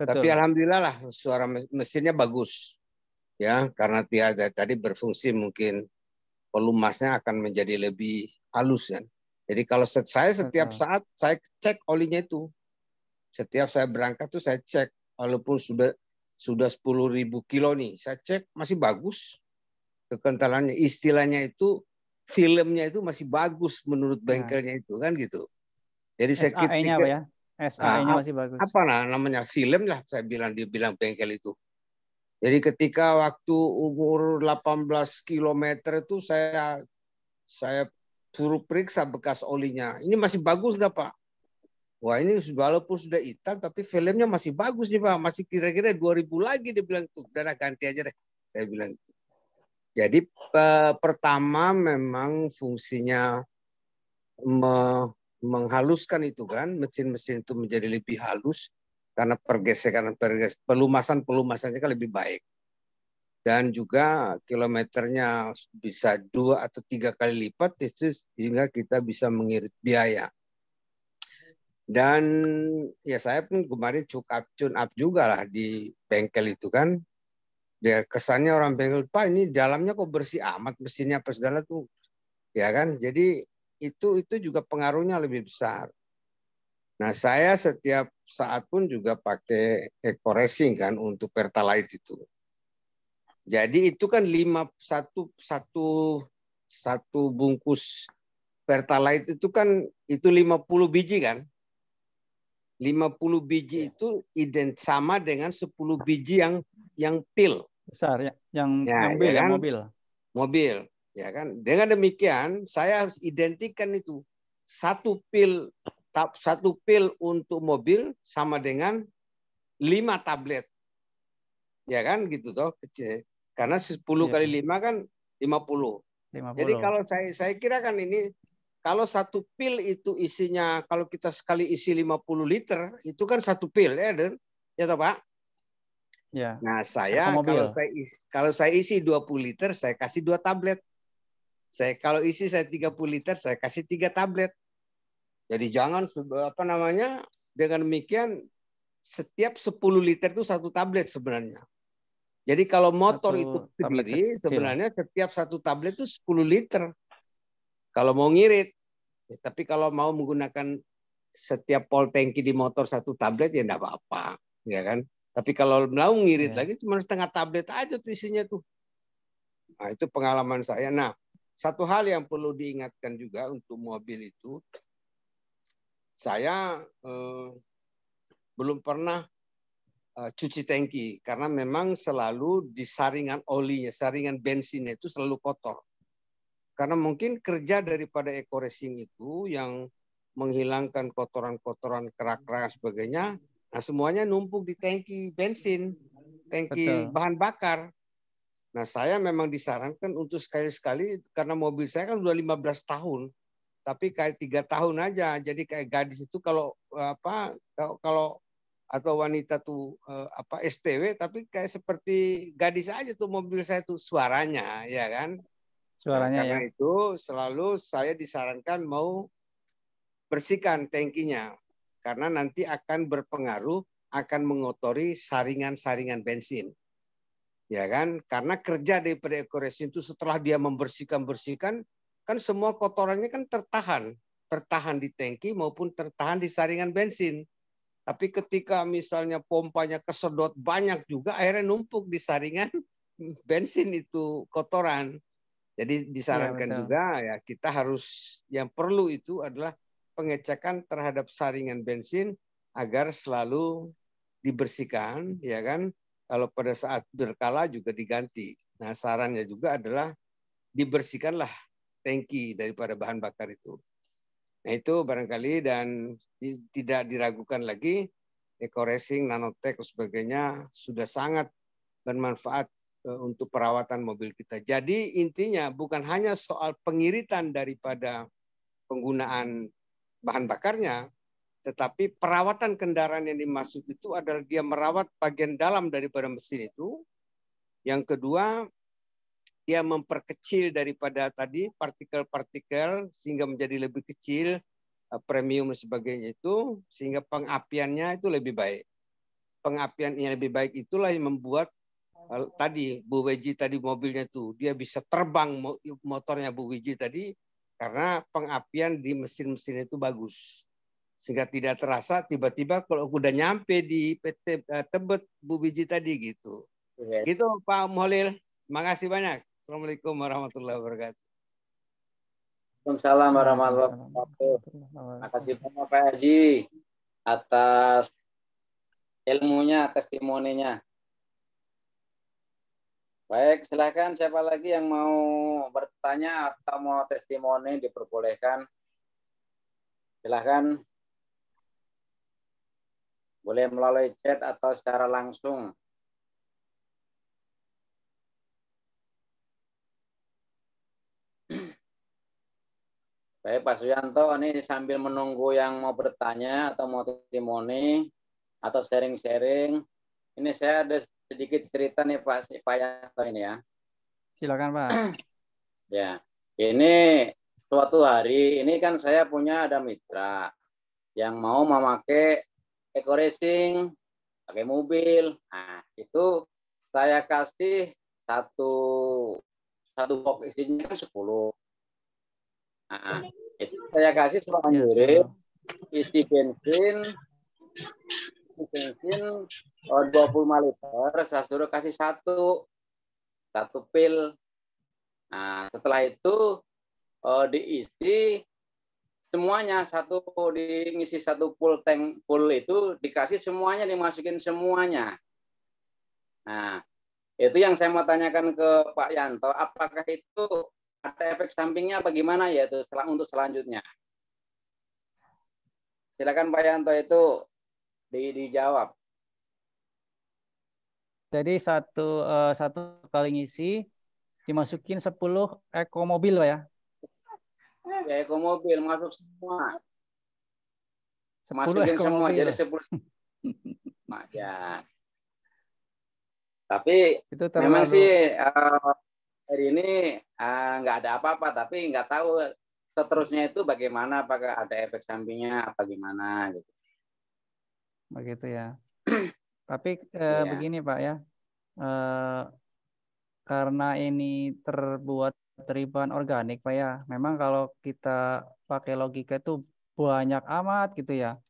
F: Tapi alhamdulillah lah suara mesinnya bagus. Ya, karena tadi berfungsi mungkin pelumasnya akan menjadi lebih halus kan. Jadi kalau saya setiap saat saya cek olinya itu. Setiap saya berangkat tuh saya cek. Walaupun sudah 10.000 kilo nih, saya cek masih bagus kekentalannya. Istilahnya itu filmnya itu masih bagus menurut bengkelnya itu kan gitu. Jadi saya
C: SAE-nya Pak ya. SAE-nya masih bagus.
F: Apa namanya film lah saya dibilang bengkel itu. Jadi ketika waktu umur 18 kilometer itu saya suruh periksa bekas olinya. Ini masih bagus nggak Pak? Wah ini walaupun sudah hitam tapi filmnya masih bagus nih Pak. Masih kira-kira 2.000 lagi dia bilang tuh. Udah ganti aja deh. Saya bilang itu. Jadi pertama memang fungsinya menghaluskan itu kan. Mesin-mesin itu menjadi lebih halus. Karena pelumasannya kan lebih baik. Dan juga kilometernya bisa 2 atau 3 kali lipat. Itu sehingga kita bisa mengirit biaya. Dan ya saya pun kemarin tune up juga lah di bengkel itu kan. Ya kesannya orang bengkel, Pak ini dalamnya kok bersih amat mesinnya apa segala tuh. Ya kan, jadi itu juga pengaruhnya lebih besar. Nah saya setiap saat pun juga pakai eco racing kan untuk Pertalite itu. Jadi itu kan satu bungkus Pertalite itu kan itu 50 biji kan. 50 biji itu sama dengan 10 biji yang pil.
C: Besar ya, yang bil ya,
F: kan?
C: Mobil.
F: Ya kan? Dengan demikian saya harus identikkan itu. Satu pil untuk mobil sama dengan 5 tablet. Ya kan gitu toh. Karena 10 kali 5 kan 50. Jadi kalau saya kira kan ini kalau satu pil itu isinya, kalau kita sekali isi 50 liter, itu kan satu pil, ya toh Pak?
C: Ya.
F: Nah kalau saya isi 20 liter, saya kasih 2 tablet. Kalau isi saya 30 liter, saya kasih 3 tablet. Jadi jangan dengan demikian setiap 10 liter itu 1 tablet sebenarnya. Jadi kalau motor itu sendiri, sebenarnya setiap 1 tablet itu 10 liter. Kalau mau ngirit, tapi kalau mau menggunakan setiap pol tangki di motor 1 tablet ya enggak apa-apa, ya kan? Tapi kalau mau ngirit lagi cuma setengah tablet aja tuh isinya tuh. Nah, itu pengalaman saya. Nah, satu hal yang perlu diingatkan juga untuk mobil itu, saya belum pernah cuci tangki karena memang selalu di saringan olinya, saringan bensinnya itu selalu kotor.
I: karena mungkin kerja daripada eco-racing itu yang menghilangkan kotoran-kotoran kerak-kerak sebagainya, nah semuanya numpuk di tangki bensin, tangki bahan bakar. Nah, saya memang disarankan untuk sekali-sekali karena mobil saya kan udah 15 tahun, tapi kayak 3 tahun aja. Jadi kayak gadis itu kalau atau wanita tuh STW, tapi kayak seperti gadis aja tuh mobil saya tuh suaranya, ya kan?
C: Suaranya
I: karena
C: ya.
I: itu selalu saya disarankan mau bersihkan tangkinya karena nanti akan berpengaruh, akan mengotori saringan-saringan bensin. Ya kan, karena kerja daripada eco-racing itu setelah dia membersihkan kan semua kotorannya kan tertahan di tangki maupun tertahan di saringan bensin. Tapi ketika misalnya pompanya kesedot banyak juga akhirnya numpuk di saringan bensin itu kotoran. Jadi disarankan juga ya kita harus, yang perlu itu adalah pengecekan terhadap saringan bensin agar selalu dibersihkan, ya kan. Kalau pada saat berkala juga diganti. Nah, sarannya juga adalah dibersihkanlah tangki daripada bahan bakar itu. Nah, itu barangkali dan tidak diragukan lagi, eco-racing, nanotech, sebagainya sudah sangat bermanfaat untuk perawatan mobil kita. Jadi intinya bukan hanya soal pengiritan daripada penggunaan bahan bakarnya, tetapi perawatan kendaraan yang dimaksud itu adalah dia merawat bagian dalam daripada mesin itu. Yang kedua, dia memperkecil daripada tadi partikel-partikel sehingga menjadi lebih kecil, premium dan sebagainya itu, sehingga pengapiannya itu lebih baik. Pengapian yang lebih baik itulah yang membuat tadi Bu Weji tadi mobilnya itu dia bisa terbang motornya Bu Weji tadi karena pengapian di mesin-mesin itu bagus. Sehingga tidak terasa tiba-tiba kalau udah nyampe di PT Tebet Bu Biji tadi gitu. Yes. Gitu Pak Muholil. Makasih banyak. Assalamualaikum warahmatullahi wabarakatuh.
D: Waalaikumsalam warahmatullahi wabarakatuh. Terima kasih banyak Pak Haji atas ilmunya, testimoninya. Baik, silakan siapa lagi yang mau bertanya atau mau testimoni diperbolehkan. Silakan. Boleh melalui chat atau secara langsung. Baik Pak Suyanto, ini sambil menunggu yang mau bertanya atau mau testimoni atau sharing-sharing. Ini saya ada sedikit cerita nih Pak Yanto ini ya.
C: Silakan Pak.
D: Ya, ini suatu hari ini kan saya punya ada mitra yang mau memakai eco-racing, pakai mobil. Nah, itu saya kasih satu box isinya kan 10. Nah, itu saya kasih seorang murid isi bensin 25 liter, saya suruh kasih satu pil. Nah, setelah itu diisi semuanya, diisi satu full itu dikasih semuanya, dimasukin semuanya. Nah, itu yang saya mau tanyakan ke Pak Yanto, apakah itu ada efek sampingnya apa gimana ya itu untuk selanjutnya? Silakan Pak Yanto itu dijawab.
C: Jadi satu kali ngisi dimasukin 10 eco mobil Pak ya?
D: Ya, eco mobil masuk semua.
C: 10
D: masukin semua
C: mobil.
D: jadi 10. Ya. Tapi itu memang sih hari ini nggak ada apa-apa, tapi nggak tahu seterusnya itu bagaimana, apakah ada efek sampingnya apa gimana gitu.
C: Begitu ya. Tapi
D: iya.
C: Begini Pak ya, karena ini terbuat dari bahan organik Pak ya, memang kalau kita pakai logika itu banyak amat gitu ya.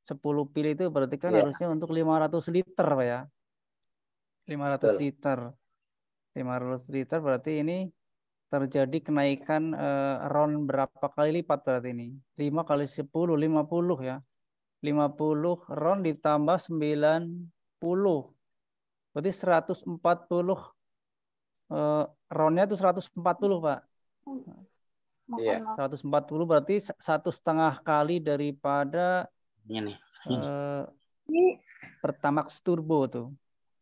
C: 10 pil itu berarti kan harusnya untuk 500 liter Pak ya. 500 liter. 500 liter berarti ini terjadi kenaikan RON berapa kali lipat berarti ini? 5 kali 10, 50 ya. 50 RON ditambah 90. Berarti 140 RON-nya itu 140 Pak.
D: Iya.
C: 140 berarti 1,5 kali daripada
D: Ini.
C: Pertamax Turbo tuh.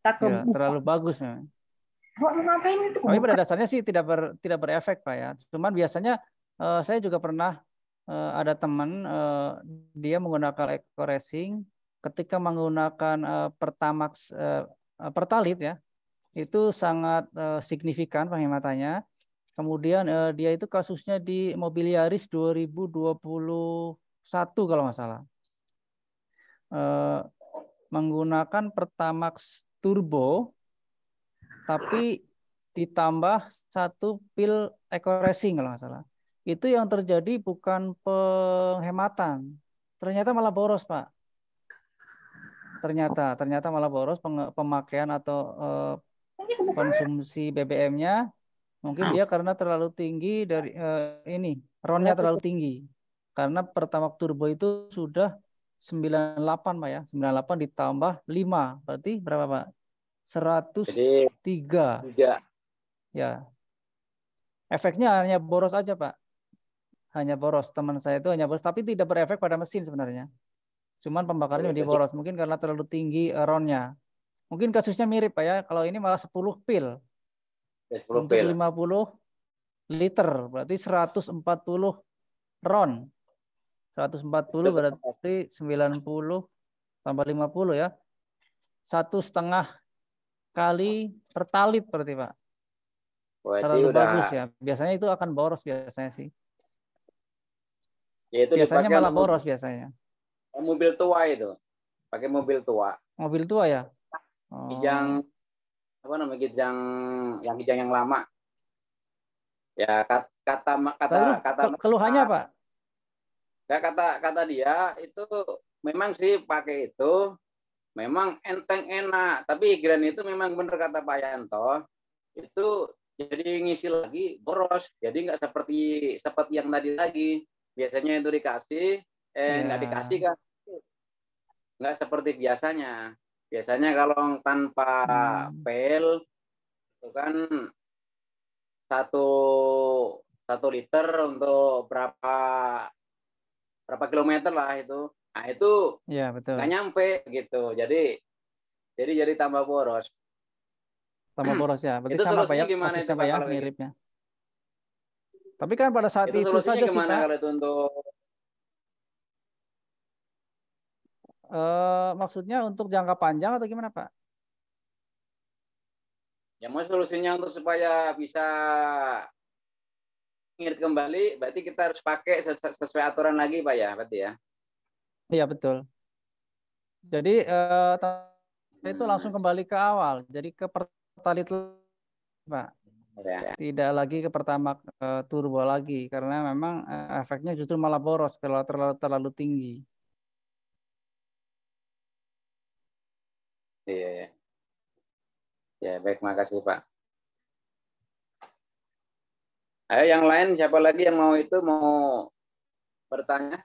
C: Ya, terlalu bagus memang. Tapi pada dasarnya sih tidak berefek Pak ya. Cuman biasanya saya juga pernah ada teman dia menggunakan Eco Racing ketika menggunakan Pertamax Pertalite ya. Itu sangat signifikan penghematannya. Kemudian dia itu kasusnya di mobil Yaris 2021 kalau nggak salah. Menggunakan Pertamax Turbo tapi ditambah 1 pil Eco Racing kalau nggak salah. Itu yang terjadi bukan penghematan. Ternyata malah boros, Pak. Ternyata malah boros pemakaian atau konsumsi BBM-nya. Mungkin dia karena terlalu tinggi dari RON-nya terlalu tinggi. Karena Pertamax Turbo itu sudah 98 Pak ya. 98 ditambah 5. Berarti berapa Pak? 103. Ya. Efeknya hanya boros aja Pak. Hanya boros. Teman saya itu hanya boros. Tapi tidak berefek pada mesin sebenarnya. Cuman pembakarannya lebih boros. Mungkin karena terlalu tinggi RON-nya. Mungkin kasusnya mirip Pak ya. Kalau ini malah 10 pil.
D: 10
C: untuk
D: pil.
C: 50 liter. Berarti 140 RON. 140 berarti 90 tambah 50 ya. 1,5 kali Pertalite berarti Pak. Terlalu bagus ya. Biasanya itu akan boros biasanya sih.
D: Ya, itu
C: biasanya malah boros biasanya.
D: Mobil tua itu. Pakai mobil tua.
C: Mobil tua ya?
D: Kijang apa namanya kijang yang lama. Ya kata
C: keluhannya Pak.
D: Ya kata dia itu memang sih pakai itu memang enteng enak, tapi Grand itu memang benar kata Pak Yanto itu jadi ngisi lagi boros, jadi nggak seperti yang tadi lagi biasanya itu dikasih nggak dikasih kan, nggak seperti biasanya kalau tanpa pel itu kan 1 liter untuk berapa kilometer lah itu. Nah itu
C: ya, betul.
D: Nggak nyampe gitu. Jadi tambah boros.
C: Tambah boros ya. Berarti
D: itu
C: sama Pak ya,
D: gimana itu
C: Pak ya, miripnya. Tapi kan pada saat itu saja sih Pak.
D: Kalau itu untuk
C: maksudnya untuk jangka panjang atau gimana Pak?
D: Ya mau solusinya untuk supaya bisa ngirit kembali, berarti kita harus pakai sesuai aturan lagi Pak ya, berarti ya.
C: Iya betul. Jadi itu langsung kembali ke awal, jadi ke Pertalite Pak.
D: Ya.
C: Tidak lagi ke Pertamax Turbo lagi, karena memang efeknya justru malah boros kalau terlalu tinggi.
D: Iya. Ya baik, makasih Pak. Ayo yang lain siapa lagi yang mau bertanya?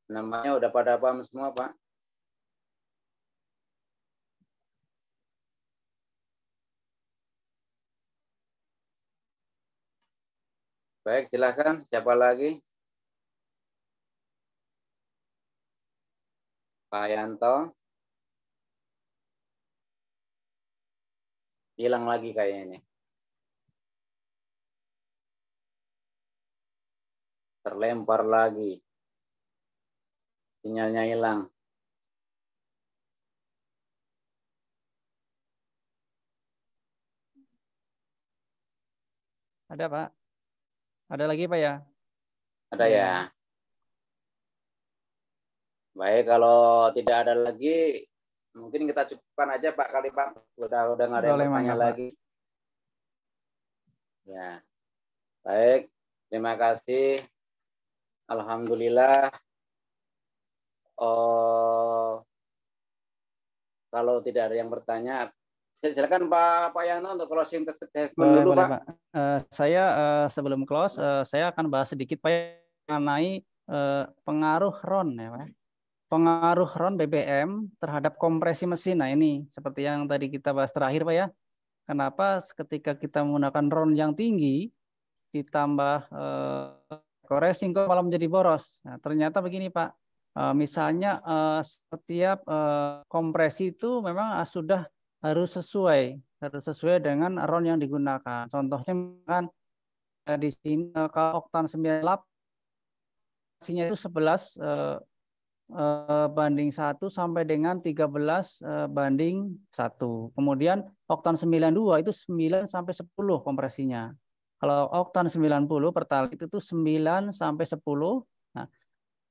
D: Namanya udah pada paham semua Pak. Baik, silakan. Siapa lagi? Pak Yanto. Hilang lagi kayaknya ini. Terlempar lagi. Sinyalnya hilang.
C: Ada Pak? Ada lagi Pak ya?
D: Ada ya. Baik, kalau tidak ada lagi, mungkin kita cukupkan aja Pak kali Pak. Udah nggak ada yang bertanya lagi. Ya, baik. Terima kasih. Alhamdulillah. Kalau tidak ada yang bertanya, silakan Pak Yanto untuk closing statement dulu Pak.
C: Saya sebelum close, saya akan bahas sedikit Pak mengenai pengaruh RON ya Pak. Pengaruh RON BBM terhadap kompresi mesin. Nah ini seperti yang tadi kita bahas terakhir Pak ya. Kenapa ketika kita menggunakan RON yang tinggi ditambah racing kok malah menjadi boros? Nah, ternyata begini Pak, misalnya setiap kompresi itu memang sudah harus sesuai dengan RON yang digunakan. Contohnya kan di sini kalau oktan 98 nya itu 11 banding 1 sampai dengan 13 banding 1. Kemudian oktan 92 itu 9 sampai 10 kompresinya. Kalau oktan 90 pertalit itu 9 sampai 10. Nah,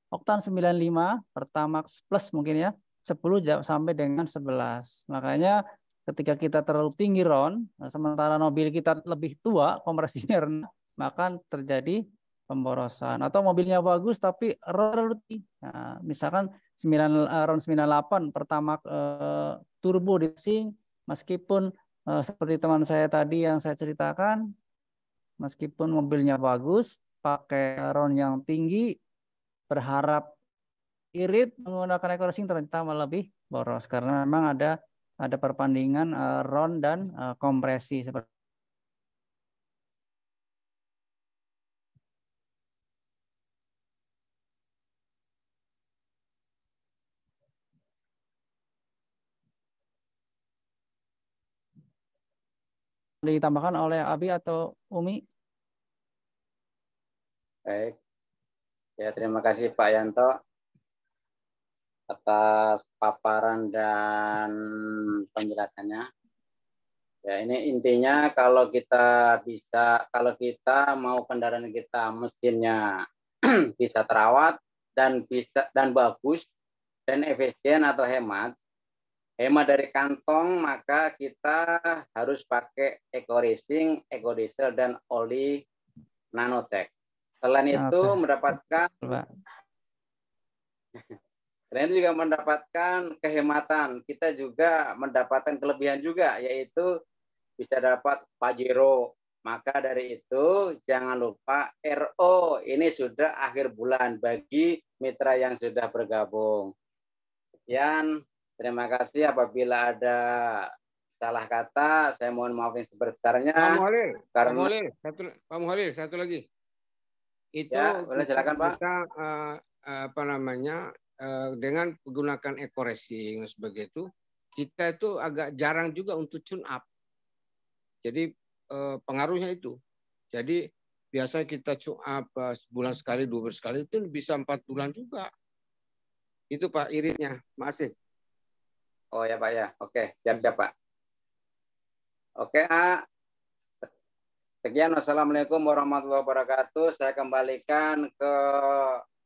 C: oktan 95 Pertamax plus mungkin ya 10 sampai dengan 11. Makanya ketika kita terlalu tinggi RON, sementara mobil kita lebih tua, kompresinya rendah, maka terjadi pemborosan. Atau mobilnya bagus tapi RON terlalu tinggi. Nah, misalkan RON 98 pertama turbo racing, meskipun seperti teman saya tadi yang saya ceritakan, meskipun mobilnya bagus, pakai RON yang tinggi, berharap irit menggunakan eco racing ternyata lebih boros karena memang ada perbandingan RON dan kompresi seperti ditambahkan oleh Abi atau Umi.
D: Baik. Ya, terima kasih Pak Yanto atas paparan dan penjelasannya. Ya, ini intinya kalau kita mau kendaraan kita mesinnya bisa terawat dan bagus dan efisien atau hemat dari kantong, maka kita harus pakai eco racing, eco diesel dan oli nanotech. Selain itu juga mendapatkan kehematan. Kita juga mendapatkan kelebihan juga, yaitu bisa dapat Pajero. Maka dari itu jangan lupa RO ini sudah akhir bulan bagi mitra yang sudah bergabung. Sekian, terima kasih. Apabila ada salah kata, saya mohon maaf yang sebesar-besarnya.
I: Pak Muhalil, satu lagi. Itu
D: ya, boleh silakan Pak.
I: Kita dengan menggunakan eco racing sebagai itu, kita itu agak jarang juga untuk tune up. Jadi pengaruhnya itu. Jadi biasa kita tune up sebulan sekali, 2 bulan sekali, itu bisa 4 bulan juga. Itu Pak iritnya. Makasih.
D: Oh ya Pak ya. Oke, siap-siap Pak. Oke, sekian. Wassalamualaikum warahmatullahi wabarakatuh. Saya kembalikan ke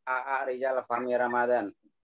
D: AA Rizal Fahmi Ramadan.